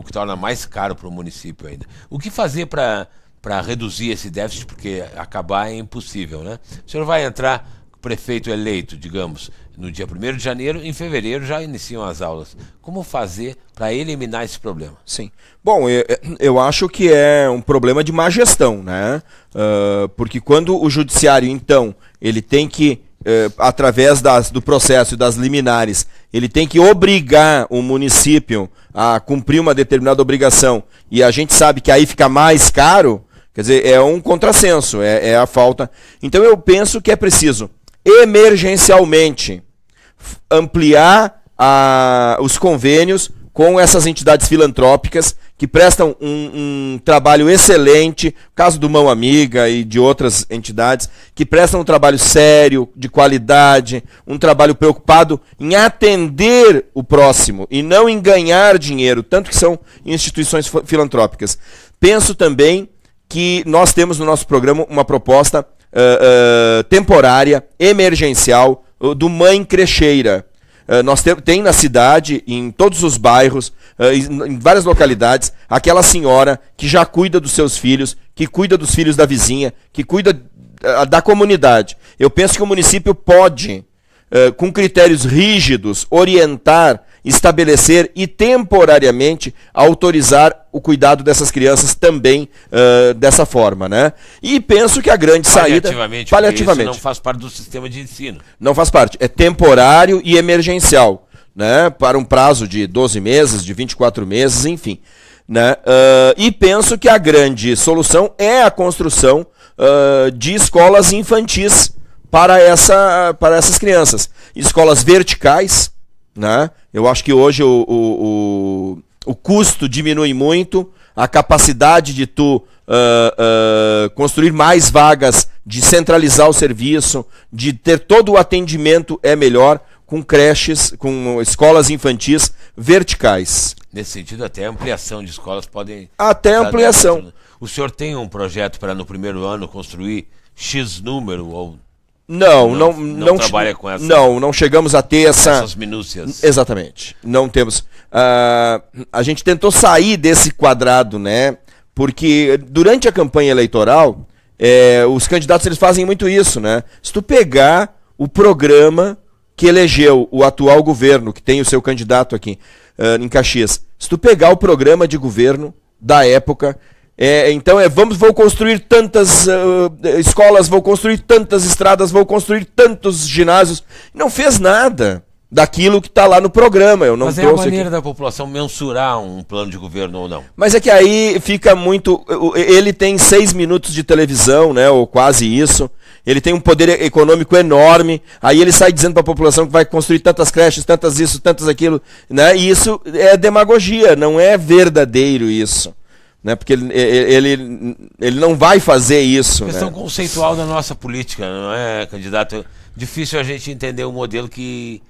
que torna mais caro para o município ainda. O que fazer para reduzir esse déficit, porque acabar é impossível, né? O senhor vai entrar prefeito eleito, digamos, no dia 1º de janeiro, em fevereiro já iniciam as aulas. Como fazer para eliminar esse problema? Sim. Bom, eu acho que é um problema de má gestão, né? Porque quando o judiciário, então, ele tem que, através do processo e das liminares, ele tem que obrigar o município a cumprir uma determinada obrigação, e a gente sabe que aí fica mais caro, quer dizer, é um contrassenso, é a falta. Então eu penso que é preciso emergencialmente ampliar os convênios com essas entidades filantrópicas que prestam um trabalho excelente, caso do Mão Amiga e de outras entidades, que prestam um trabalho sério, de qualidade, um trabalho preocupado em atender o próximo e não em ganhar dinheiro, tanto que são instituições filantrópicas. Penso também que nós temos no nosso programa uma proposta temporária, emergencial, do Mãe Crecheira. Tem na cidade, em todos os bairros, em várias localidades, aquela senhora que já cuida dos seus filhos, que cuida dos filhos da vizinha, que cuida da comunidade. Eu penso que o município pode, com critérios rígidos, orientar estabelecer e temporariamente autorizar o cuidado dessas crianças também dessa forma, né? E penso que a grande saída... Paliativamente. Isso não faz parte do sistema de ensino. Não faz parte. É temporário e emergencial, né? Para um prazo de 12 meses, de 24 meses, enfim. Né? E penso que a grande solução é a construção de escolas infantis para essas crianças. Escolas verticais, né? Eu acho que hoje o custo diminui muito, a capacidade de tu construir mais vagas, de centralizar o serviço, de ter todo o atendimento é melhor com creches, com escolas infantis verticais. Nesse sentido, até a ampliação de escolas podem... Até ampliação. O senhor tem um projeto para no primeiro ano construir X número ou... Não trabalha com essa... Não chegamos a ter essas minúcias. Exatamente. Não temos. A gente tentou sair desse quadrado, né? Porque durante a campanha eleitoral, os candidatos eles fazem muito isso, né? Se tu pegar o programa que elegeu o atual governo, que tem o seu candidato aqui em Caxias, se tu pegar o programa de governo da época... Então vou construir tantas escolas, vou construir tantas estradas, vou construir tantos ginásios. Não fez nada daquilo que está lá no programa. Mas é a maneira da população mensurar um plano de governo ou não. Mas é que aí fica muito... Ele tem 6 minutos de televisão, né, ou quase isso. Ele tem um poder econômico enorme. Aí ele sai dizendo para a população que vai construir tantas creches, tantas isso, tantas aquilo, né? E isso é demagogia, não é verdadeiro isso. Né, porque ele não vai fazer isso. Questão né? conceitual da nossa política, não é, candidato? Difícil a gente entender um modelo que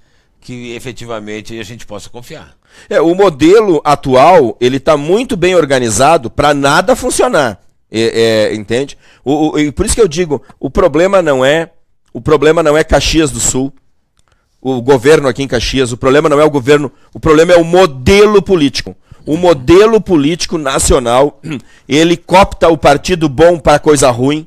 efetivamente a gente possa confiar. O modelo atual ele está muito bem organizado para nada funcionar. Entende? Por isso que eu digo, o problema não é Caxias do Sul, o governo aqui em Caxias, o problema não é o governo, o problema é o modelo político. O modelo político nacional, ele coopta o partido bom para coisa ruim,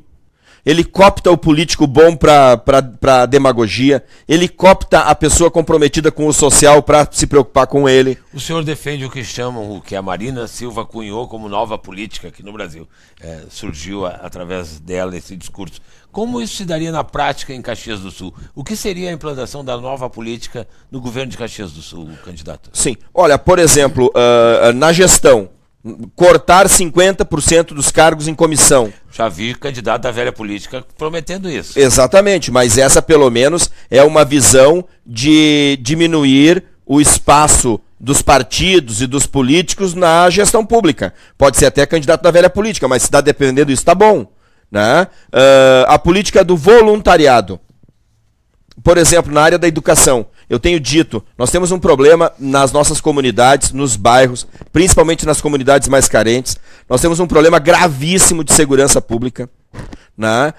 ele coopta o político bom para demagogia, ele coopta a pessoa comprometida com o social para se preocupar com ele. O senhor defende o que chamam, o que a Marina Silva cunhou como nova política aqui no Brasil. Surgiu através dela esse discurso. Como isso se daria na prática em Caxias do Sul? O que seria a implantação da nova política no governo de Caxias do Sul, candidato? Sim. Olha, por exemplo, na gestão, cortar 50% dos cargos em comissão. Já vi candidato da velha política prometendo isso. Exatamente, mas essa pelo menos é uma visão de diminuir o espaço dos partidos e dos políticos na gestão pública. Pode ser até candidato da velha política, mas se está dependendo disso, está bom. Né? A política do voluntariado. Por exemplo, na área da educação, eu tenho dito, nós temos um problema nas nossas comunidades, nos bairros, principalmente nas comunidades mais carentes. Nós temos um problema gravíssimo de segurança pública. Né?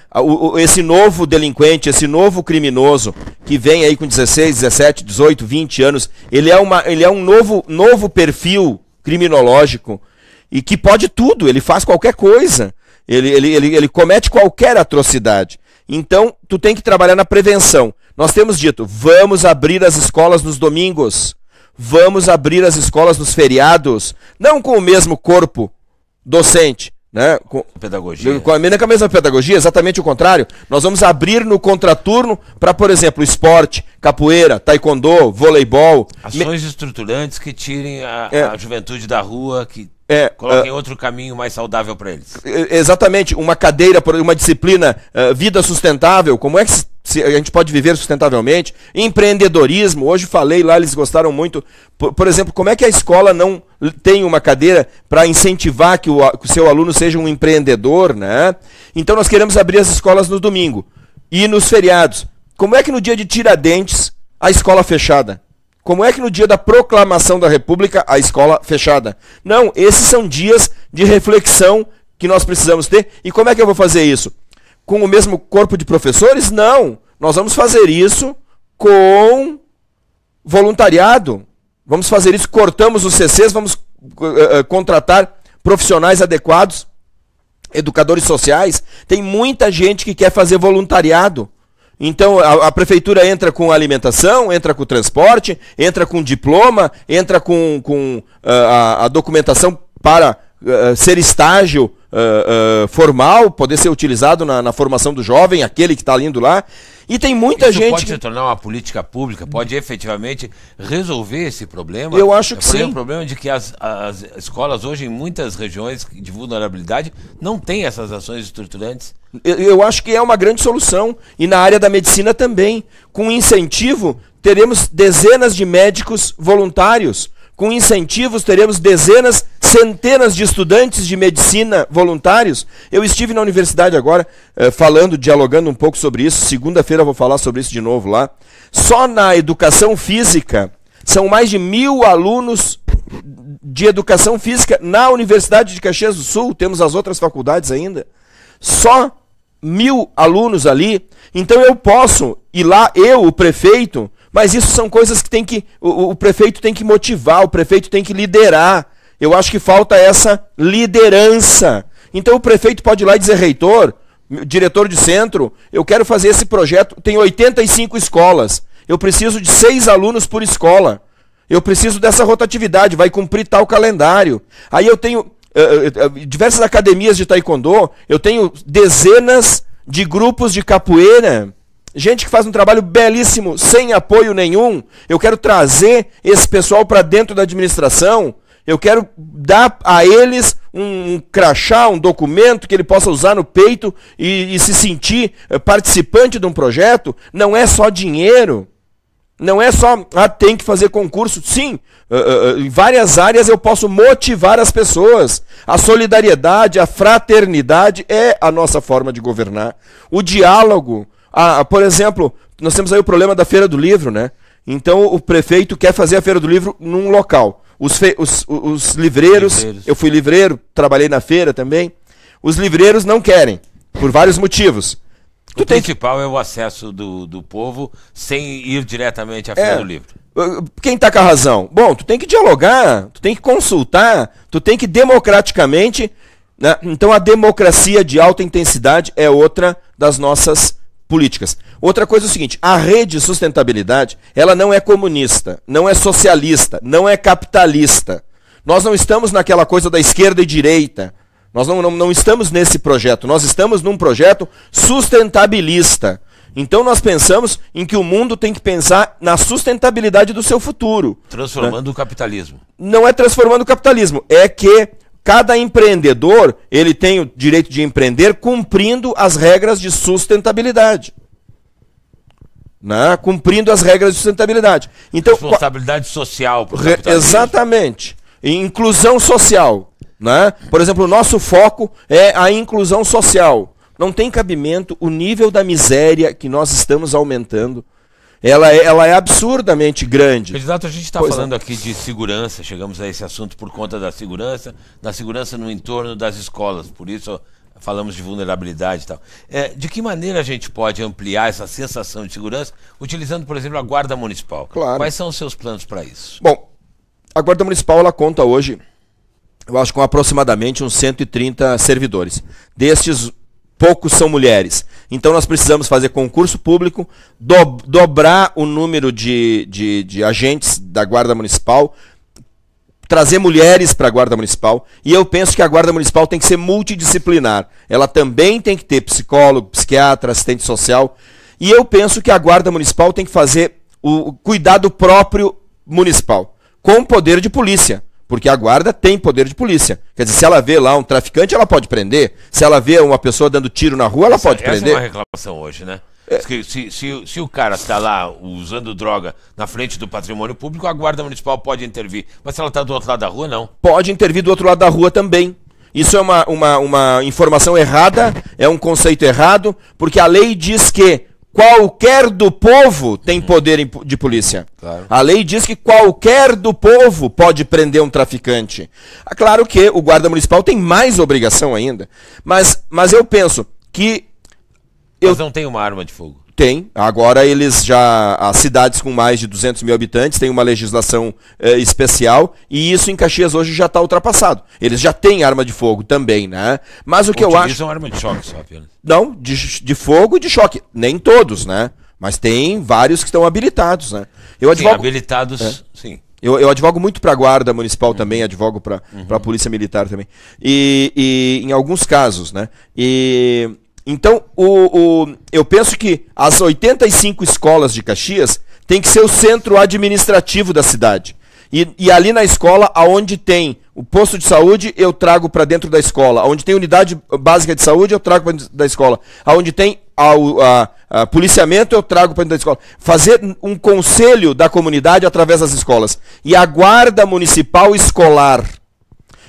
Esse novo delinquente, esse novo criminoso, que vem aí com 16, 17, 18, 20 anos, ele é um novo perfil criminológico e que pode tudo, ele faz qualquer coisa. Ele comete qualquer atrocidade. Então, tu tem que trabalhar na prevenção. Nós temos dito, vamos abrir as escolas nos domingos, vamos abrir as escolas nos feriados, não com o mesmo corpo docente, né? Com a mesma pedagogia, exatamente o contrário. Nós vamos abrir no contraturno para, por exemplo, esporte, capoeira, taekwondo, voleibol. Ações estruturantes que tirem a juventude da rua, que coloquem outro caminho mais saudável para eles. Exatamente, uma cadeira, uma disciplina, vida sustentável, como é que a gente pode viver sustentavelmente? Empreendedorismo, hoje falei lá, eles gostaram muito. Por exemplo, como é que a escola não tem uma cadeira para incentivar que o seu aluno seja um empreendedor, né? Então nós queremos abrir as escolas no domingo e nos feriados. Como é que no dia de Tiradentes a escola fechada? Como é que no dia da proclamação da República a escola fechada? Não, esses são dias de reflexão que nós precisamos ter. E como é que eu vou fazer isso? Com o mesmo corpo de professores? Não. Nós vamos fazer isso com voluntariado. Vamos fazer isso, cortamos os CCs, vamos contratar profissionais adequados, educadores sociais. Tem muita gente que quer fazer voluntariado. Então a prefeitura entra com alimentação, entra com transporte, entra com diploma, entra com a documentação para ser estágio formal, poder ser utilizado na formação do jovem, aquele que está indo lá. E tem muita gente... pode se tornar uma política pública, pode efetivamente resolver esse problema? Eu acho que sim. O problema é de que as escolas hoje, em muitas regiões de vulnerabilidade, não têm essas ações estruturantes. Eu acho que é uma grande solução. E na área da medicina também. Com incentivo, teremos dezenas de médicos voluntários. Com incentivos, teremos dezenas, centenas de estudantes de medicina voluntários. Eu estive na universidade agora, dialogando um pouco sobre isso. Segunda-feira eu vou falar sobre isso de novo lá. Só na educação física, são mais de 1.000 alunos de educação física na Universidade de Caxias do Sul. Temos as outras faculdades ainda. Só 1.000 alunos ali. Então eu posso ir lá, o prefeito... Mas isso são coisas que o prefeito tem que motivar, o prefeito tem que liderar. Eu acho que falta essa liderança. Então o prefeito pode ir lá e dizer, reitor, diretor de centro, eu quero fazer esse projeto, tem 85 escolas, eu preciso de 6 alunos por escola, eu preciso dessa rotatividade, vai cumprir tal calendário. Aí eu tenho diversas academias de taekwondo, eu tenho dezenas de grupos de capoeira, gente que faz um trabalho belíssimo, sem apoio nenhum. Eu quero trazer esse pessoal para dentro da administração. Eu quero dar a eles um crachá, um documento que ele possa usar no peito e se sentir participante de um projeto. Não é só dinheiro. Não é só, tem que fazer concurso. Sim, em várias áreas eu posso motivar as pessoas. A solidariedade, a fraternidade é a nossa forma de governar. O diálogo. Por exemplo, nós temos aí o problema da Feira do Livro, né? Então o prefeito quer fazer a Feira do Livro num local. Os livreiros, eu fui livreiro, trabalhei na feira também. Os livreiros não querem, por vários motivos. O principal é o acesso do povo sem ir diretamente à Feira do Livro. Quem está com a razão? Bom, tu tem que dialogar, tu tem que consultar, tu tem que democraticamente... Né? Então a democracia de alta intensidade é outra das nossas políticas. Outra coisa é o seguinte, a rede de sustentabilidade, ela não é comunista, não é socialista, não é capitalista. Nós não estamos naquela coisa da esquerda e direita. Nós não estamos nesse projeto, nós estamos num projeto sustentabilista. Então nós pensamos em que o mundo tem que pensar na sustentabilidade do seu futuro. Transformando o capitalismo. Não é transformando o capitalismo, é que cada empreendedor, ele tem o direito de empreender cumprindo as regras de sustentabilidade. Né? Cumprindo as regras de sustentabilidade. Então, responsabilidade social. Exatamente. Inclusão social. Né? Por exemplo, o nosso foco é a inclusão social. Não tem cabimento o nível da miséria que nós estamos aumentando. Ela é absurdamente grande. Candidato, a gente está falando aqui de segurança, chegamos a esse assunto por conta da segurança no entorno das escolas, por isso falamos de vulnerabilidade e tal. De que maneira a gente pode ampliar essa sensação de segurança, utilizando, por exemplo, a Guarda Municipal? Claro. Quais são os seus planos para isso? Bom, a Guarda Municipal ela conta hoje, eu acho, com aproximadamente uns 130 servidores. Destes, poucos são mulheres. Então nós precisamos fazer concurso público, dobrar o número de agentes da Guarda Municipal, trazer mulheres para a Guarda Municipal. E eu penso que a Guarda Municipal tem que ser multidisciplinar. Ela também tem que ter psicólogo, psiquiatra, assistente social. E eu penso que a Guarda Municipal tem que fazer o cuidado próprio municipal, com poder de polícia. Porque a guarda tem poder de polícia. Quer dizer, se ela vê lá um traficante, ela pode prender. Se ela vê uma pessoa dando tiro na rua, ela pode prender. Essa é uma reclamação hoje, né? Se o cara está lá usando droga na frente do patrimônio público, a Guarda Municipal pode intervir. Mas se ela está do outro lado da rua, não. Pode intervir do outro lado da rua também. Isso é uma informação errada, é um conceito errado, porque a lei diz que qualquer do povo tem poder de polícia. Claro. A lei diz que qualquer do povo pode prender um traficante. Claro que o guarda municipal tem mais obrigação ainda. Mas eu penso que... Mas não tem uma arma de fogo. Tem. Agora as cidades com mais de 200 mil habitantes têm uma legislação especial e isso em Caxias hoje já está ultrapassado. Eles já têm arma de fogo também, né? Mas o que eu acho... Utilizam arma de choque só apenas. Não, de fogo e de choque. Nem todos, né? Mas tem vários que estão habilitados, né? Eu advogo... Sim, habilitados, sim. Eu advogo muito para a Guarda Municipal também, advogo para a Polícia Militar também. E em alguns casos, né? Então, eu penso que as 85 escolas de Caxias tem que ser o centro administrativo da cidade. E ali na escola, aonde tem o posto de saúde, eu trago para dentro da escola. Onde tem unidade básica de saúde, eu trago para dentro da escola. Aonde tem policiamento, eu trago para dentro da escola. Fazer um conselho da comunidade através das escolas. E a Guarda Municipal Escolar.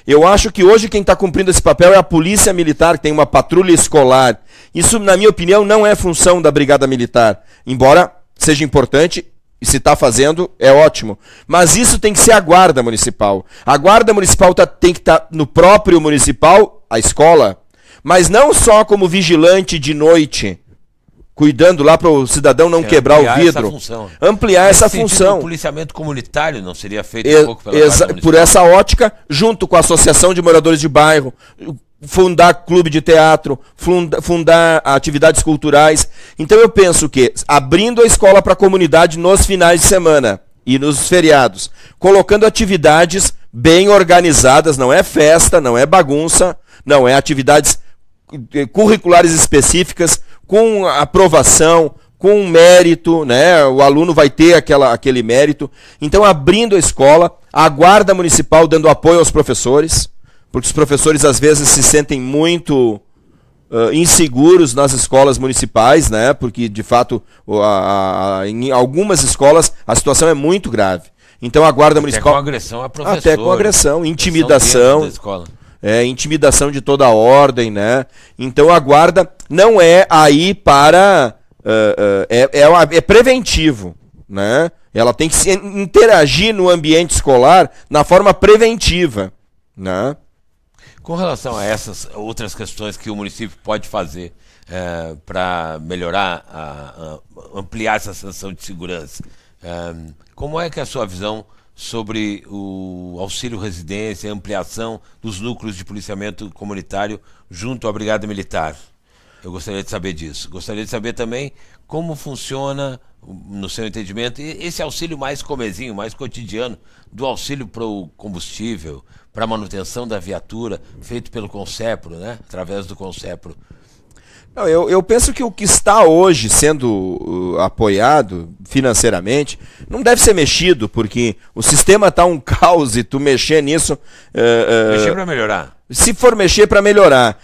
Eu acho que hoje quem está cumprindo esse papel é a Polícia Militar, que tem uma patrulha escolar. Isso, na minha opinião, não é função da Brigada Militar. Embora seja importante, e se está fazendo, é ótimo. Mas isso tem que ser a Guarda Municipal. A Guarda Municipal tem que estar no próprio municipal, a escola, mas não só como vigilante de noite, cuidando lá para o cidadão não quebrar o vidro. Ampliar essa função. O policiamento comunitário não seria feito um pouco pela Guarda Municipal? Por essa ótica, junto com a Associação de Moradores de Bairro, fundar clube de teatro, fundar atividades culturais. Então eu penso que, abrindo a escola para a comunidade nos finais de semana e nos feriados, colocando atividades bem organizadas, não é festa, não é bagunça, não é atividades curriculares específicas, com aprovação, com mérito, né? O aluno vai ter aquele mérito. Então, abrindo a escola, a Guarda Municipal dando apoio aos professores, porque os professores às vezes se sentem muito inseguros nas escolas municipais, né? Porque, de fato, em algumas escolas a situação é muito grave. Então, a Guarda Municipal... Até com agressão a professor. Até com agressão, intimidação. Intimidação de toda a ordem, né? Então a guarda não é aí para... é preventivo, né? Ela tem que interagir no ambiente escolar na forma preventiva, né? Com relação a essas outras questões que o município pode fazer para melhorar, ampliar essa sensação de segurança, como é que é a sua visão sobre o auxílio residência, a ampliação dos núcleos de policiamento comunitário junto à Brigada Militar? Eu gostaria de saber disso. Gostaria de saber também como funciona, no seu entendimento, esse auxílio mais comezinho, mais cotidiano, do auxílio para o combustível, para a manutenção da viatura, feito pelo Concepro, né? Através do Concepro. Não, eu penso que o que está hoje sendo apoiado financeiramente não deve ser mexido, porque o sistema está um caos e tu mexer nisso... mexer para melhorar. Se for mexer para melhorar.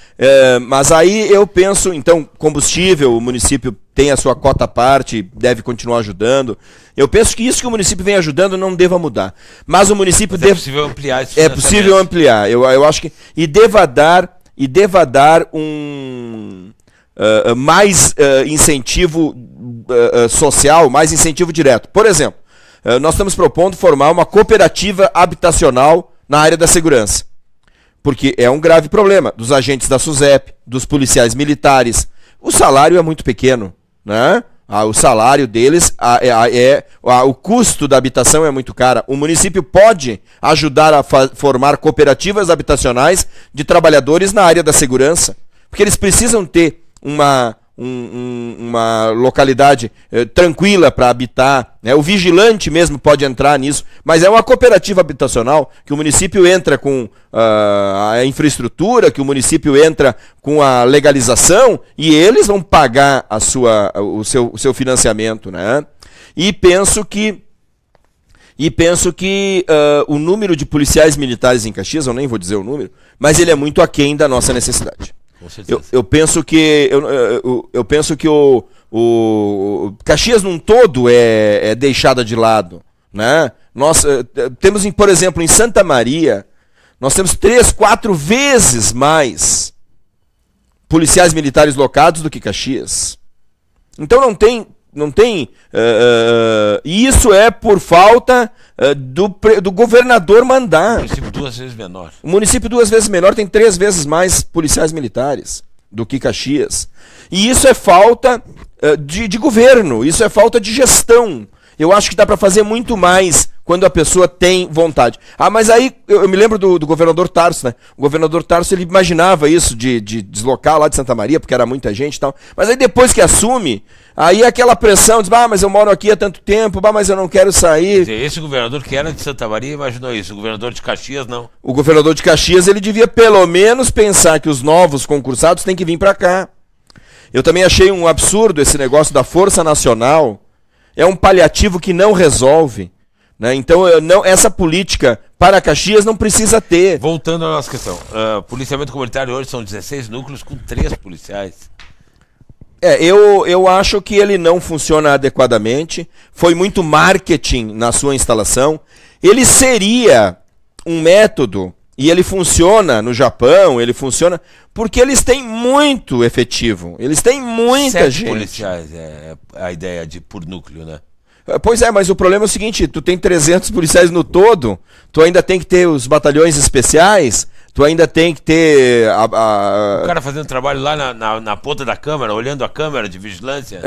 Mas aí eu penso, então, combustível, o município tem a sua cota à parte, deve continuar ajudando. Eu penso que isso que o município vem ajudando não deva mudar. Mas o município deve... É possível ampliar esse É possível ampliar. Eu acho que... E deva dar um... mais incentivo social, mais incentivo direto. Por exemplo, nós estamos propondo formar uma cooperativa habitacional na área da segurança. Porque é um grave problema dos agentes da SUSEP, dos policiais militares. O salário é muito pequeno, né? O salário deles, o custo da habitação é muito caro. O município pode ajudar a formar cooperativas habitacionais de trabalhadores na área da segurança. Porque eles precisam ter uma localidade tranquila para habitar, né? O vigilante mesmo pode entrar nisso, mas é uma cooperativa habitacional que o município entra com a infraestrutura, que o município entra com a legalização e eles vão pagar o seu financiamento, né? E penso que o número de policiais militares em Caxias, eu nem vou dizer o número, mas ele é muito aquém da nossa necessidade. Eu penso que o Caxias num todo é deixada de lado, né? Nós temos, por exemplo, em Santa Maria, nós temos 3, 4 vezes mais policiais militares locados do que Caxias. Então não tem e isso é por falta do governador mandar. O município 2 vezes menor. O município 2 vezes menor tem 3 vezes mais policiais militares do que Caxias. E isso é falta de governo, isso é falta de gestão. Eu acho que dá para fazer muito mais quando a pessoa tem vontade. Ah, mas aí eu me lembro do governador Tarso, né? O governador Tarso, ele imaginava isso de deslocar lá de Santa Maria, porque era muita gente e tal. Mas aí depois que assume, aí aquela pressão, diz, mas eu moro aqui há tanto tempo, mas eu não quero sair. Esse governador que era de Santa Maria imaginou isso, o governador de Caxias não. O governador de Caxias, ele devia pelo menos pensar que os novos concursados têm que vir para cá. Eu também achei um absurdo esse negócio da Força Nacional. É um paliativo que não resolve. Né? Então, essa política para Caxias não precisa ter. Voltando à nossa questão. Policiamento comunitário hoje são 16 núcleos com 3 policiais. Eu acho que ele não funciona adequadamente. Foi muito marketing na sua instalação. Ele seria um método, e ele funciona no Japão, ele funciona porque eles têm muito efetivo. Eles têm muita 7 gente. policiais é a ideia de por núcleo, né? Pois é, mas o problema é o seguinte, tu tem 300 policiais no todo, tu ainda tem que ter os batalhões especiais, tu ainda tem que ter... O cara fazendo trabalho lá na ponta da câmera, olhando a câmera de vigilância.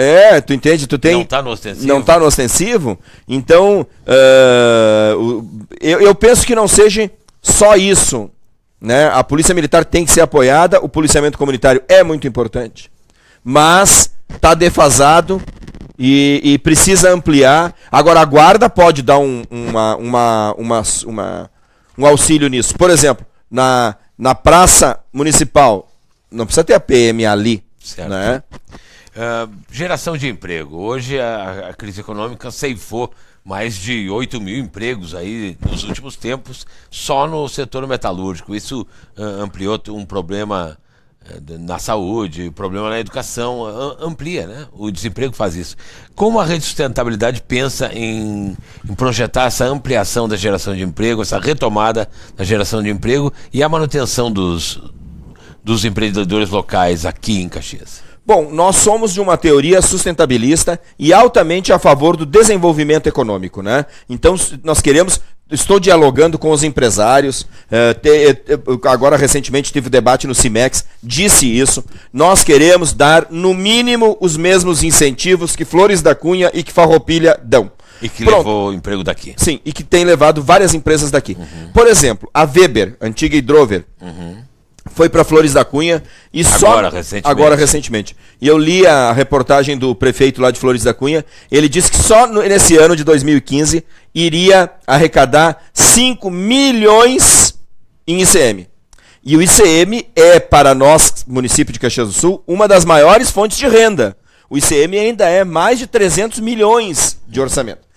Tu entende? Tu tem... Não tá no ostensivo. Não tá no ostensivo. Então, eu penso que não seja só isso, né? A polícia militar tem que ser apoiada, o policiamento comunitário é muito importante, mas tá defasado. E precisa ampliar. Agora, a guarda pode dar um auxílio nisso. Por exemplo, na praça municipal, não precisa ter a PM ali. Certo. Né? Geração de emprego. Hoje a crise econômica ceifou mais de 8 mil empregos aí nos últimos tempos, só no setor metalúrgico. Isso ampliou um problema na saúde, problema na educação, amplia, né? O desemprego faz isso. Como a Rede Sustentabilidade pensa em projetar essa ampliação da geração de emprego, essa retomada da geração de emprego e a manutenção dos empreendedores locais aqui em Caxias? Bom, nós somos de uma teoria sustentabilista e altamente a favor do desenvolvimento econômico, né? Então, nós queremos... Estou dialogando com os empresários, agora recentemente tive debate no CIMEX, disse isso, nós queremos dar no mínimo os mesmos incentivos que Flores da Cunha e que Farroupilha dão. E que levou o emprego daqui. Sim, e que tem levado várias empresas daqui. Uhum. Por exemplo, a Weber, antiga Hidrover, foi para Flores da Cunha e agora recentemente. E eu li a reportagem do prefeito lá de Flores da Cunha, ele disse que só nesse ano de 2015 iria arrecadar 5 milhões em ICM. E o ICM é, para nós, município de Caxias do Sul, uma das maiores fontes de renda. O ICM ainda é mais de 300 milhões de orçamento.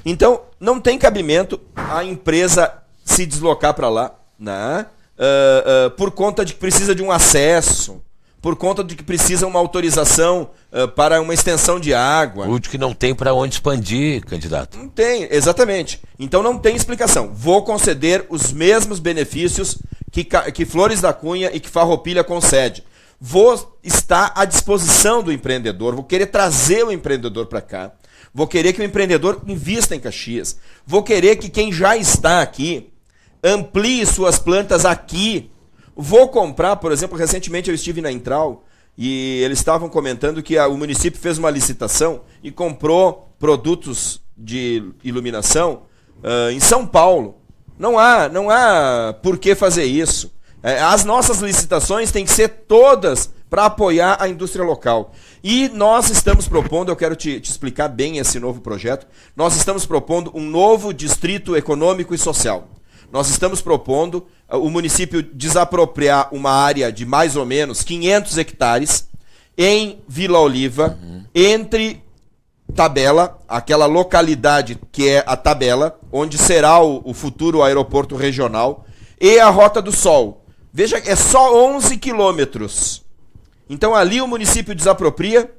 Então, não tem cabimento a empresa se deslocar para lá, né? Por conta de que precisa de um acesso, por conta de que precisa uma autorização para uma extensão de água. Ou de que não tem para onde expandir, candidato. Não tem, exatamente. Então não tem explicação. Vou conceder os mesmos benefícios que Flores da Cunha e que Farroupilha concede. Vou estar à disposição do empreendedor, vou querer trazer o empreendedor para cá, vou querer que o empreendedor invista em Caxias, vou querer que quem já está aqui amplie suas plantas aqui. Vou comprar, por exemplo, recentemente eu estive na Intral e eles estavam comentando que o município fez uma licitação e comprou produtos de iluminação em São Paulo. Não há por que fazer isso. As nossas licitações têm que ser todas para apoiar a indústria local. E nós estamos propondo, eu quero te explicar bem esse novo projeto, nós estamos propondo um novo distrito econômico e social. Nós estamos propondo o município desapropriar uma área de mais ou menos 500 hectares em Vila Oliva, entre Tabela, aquela localidade que é a Tabela, onde será o futuro aeroporto regional, e a Rota do Sol. Veja, é só 11 quilômetros. Então ali o município desapropria,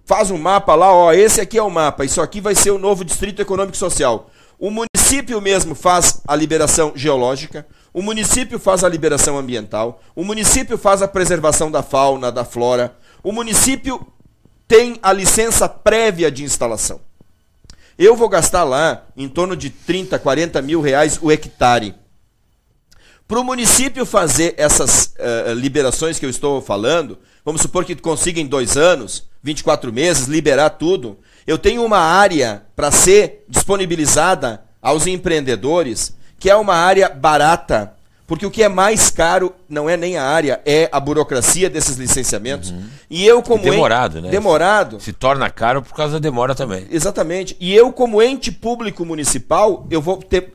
faz um mapa lá, ó, esse aqui é o mapa, isso aqui vai ser o novo Distrito Econômico e Social. O município mesmo faz a liberação geológica, o município faz a liberação ambiental, o município faz a preservação da fauna, da flora, o município tem a licença prévia de instalação. Eu vou gastar lá em torno de 30, 40 mil reais o hectare. Para o município fazer essas liberações que eu estou falando, vamos supor que consiga em 2 anos, 24 meses, liberar tudo, eu tenho uma área para ser disponibilizada aos empreendedores, que é uma área barata, porque o que é mais caro não é nem a área, é a burocracia desses licenciamentos. E eu como demorado, né? Demorado. Se torna caro por causa da demora também. Exatamente. E eu como ente público municipal,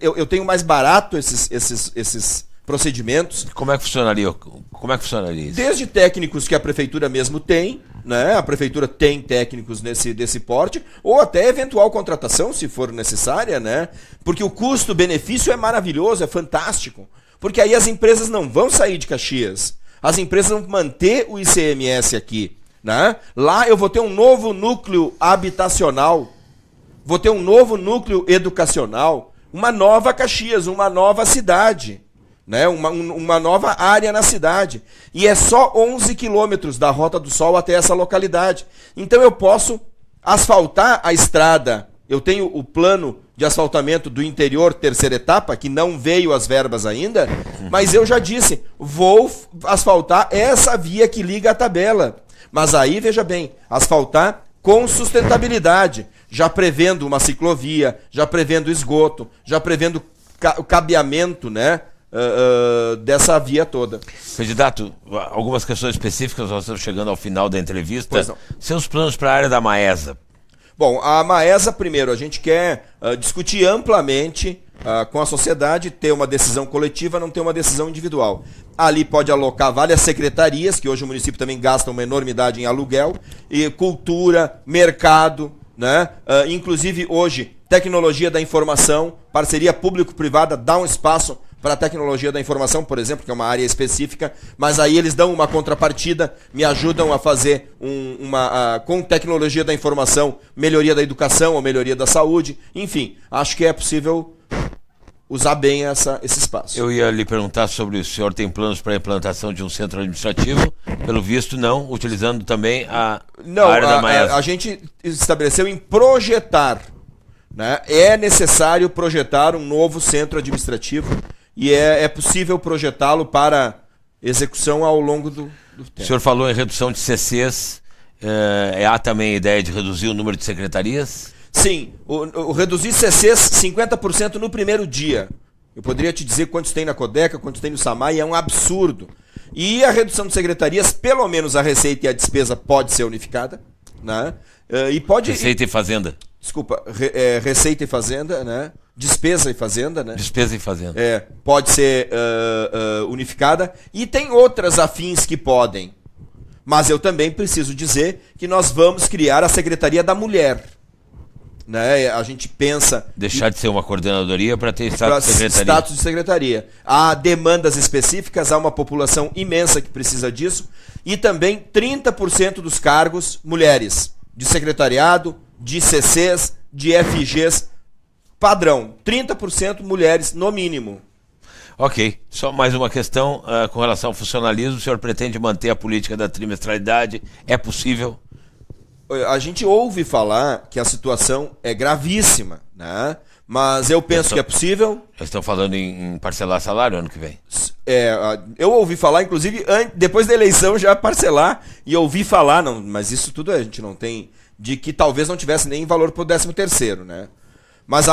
eu tenho mais barato esses procedimentos. Como é que funcionaria? Como é que funcionaria isso? Desde técnicos que a prefeitura mesmo tem, né? A prefeitura tem técnicos desse porte, ou até eventual contratação, se for necessária, né? Porque o custo-benefício é maravilhoso, é fantástico. Porque aí as empresas não vão sair de Caxias. As empresas vão manter o ICMS aqui, né? Lá eu vou ter um novo núcleo habitacional, vou ter um novo núcleo educacional, uma nova Caxias, uma nova cidade, né? Uma nova área na cidade. E é só 11 quilômetros da Rota do Sol até essa localidade. Então eu posso asfaltar a estrada. Eu tenho o plano de asfaltamento do interior, 3ª etapa, que não veio as verbas ainda, mas eu já disse, vou asfaltar essa via que liga a tabela. Mas aí, veja bem, asfaltar com sustentabilidade, já prevendo uma ciclovia, já prevendo esgoto, já prevendo o cabeamento, né, dessa via toda. Candidato, algumas questões específicas, nós estamos chegando ao final da entrevista. Seus planos para a área da Maesa? Bom, a Maesa, primeiro, a gente quer discutir amplamente com a sociedade, ter uma decisão coletiva, não ter uma decisão individual. Ali pode alocar várias secretarias, que hoje o município também gasta uma enormidade em aluguel, e cultura, mercado, né? Inclusive hoje, tecnologia da informação, parceria público-privada dá um espaço para a tecnologia da informação, por exemplo, que é uma área específica, mas aí eles dão uma contrapartida, me ajudam a fazer com tecnologia da informação, melhoria da educação ou melhoria da saúde. Enfim, acho que é possível usar bem esse espaço. Eu ia lhe perguntar sobre o senhor tem planos para a implantação de um centro administrativo, pelo visto não, utilizando também a área da Maesa. A gente estabeleceu em projetar, né? É necessário projetar um novo centro administrativo, e é possível projetá-lo para execução ao longo do tempo. O senhor falou em redução de CCs, há também a ideia de reduzir o número de secretarias? Sim, o reduzir CCs 50% no primeiro dia. Eu poderia te dizer quantos tem na Codeca, quantos tem no SAMAI, é um absurdo. E a redução de secretarias, pelo menos a receita e a despesa pode ser unificada, né? Receita e Fazenda. Desculpa, Receita e Fazenda, né? Despesa e Fazenda, né? Despesa e Fazenda. Pode ser unificada. E tem outras afins que podem. Mas eu também preciso dizer que nós vamos criar a Secretaria da Mulher. Né? A gente pensa... Deixar de ser uma coordenadoria para ter status de secretaria. Status de secretaria. Há demandas específicas, há uma população imensa que precisa disso. E também 30% dos cargos mulheres. De secretariado, de CCs, de FGs... Padrão, 30% mulheres no mínimo. Ok, só mais uma questão com relação ao funcionalismo. O senhor pretende manter a política da trimestralidade? É possível? A gente ouve falar que a situação é gravíssima, né? Mas eu penso que é possível. Eles estão falando em parcelar salário ano que vem? Eu ouvi falar, inclusive, depois da eleição já parcelar, e ouvi falar, não, mas isso tudo a gente não tem, de que talvez não tivesse nem valor para o 13º, né? Mas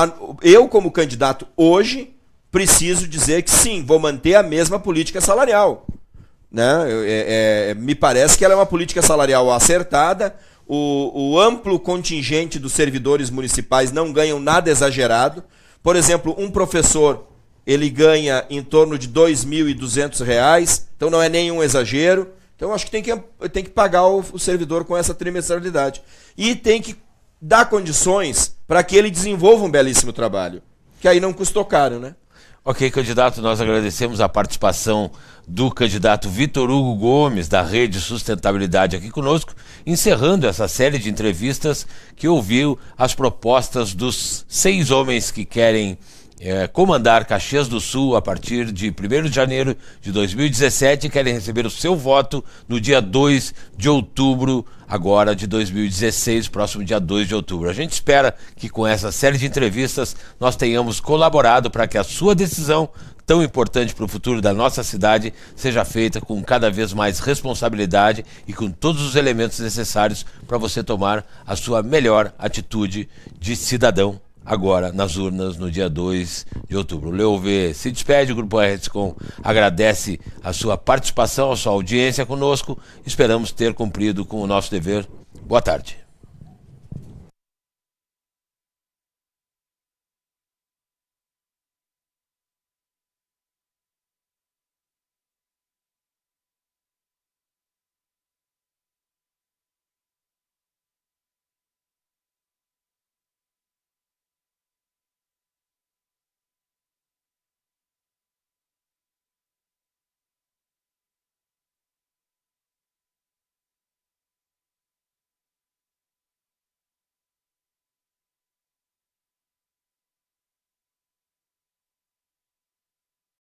eu, como candidato hoje, preciso dizer que sim, vou manter a mesma política salarial. Né? Me parece que ela é uma política salarial acertada. O amplo contingente dos servidores municipais não ganham nada exagerado. Por exemplo, um professor, ele ganha em torno de R$ 2.200, então não é nenhum exagero. Então acho que tem que pagar o servidor com essa trimestralidade. E tem que dar condições para que ele desenvolva um belíssimo trabalho, que aí não custou caro, né? Ok, candidato, nós agradecemos a participação do candidato Vitor Hugo Gomes, da Rede Sustentabilidade, aqui conosco, encerrando essa série de entrevistas que ouviu as propostas dos 6 homens que querem comandar Caxias do Sul a partir de 1º de janeiro de 2017 e querem receber o seu voto no dia 2 de outubro agora de 2016, próximo dia 2 de outubro. A gente espera que com essa série de entrevistas nós tenhamos colaborado para que a sua decisão, tão importante para o futuro da nossa cidade, seja feita com cada vez mais responsabilidade e com todos os elementos necessários para você tomar a sua melhor atitude de cidadão agora nas urnas no dia 2 de outubro. O Leuve se despede, o Grupo RSCom agradece a sua participação, a sua audiência conosco. Esperamos ter cumprido com o nosso dever. Boa tarde.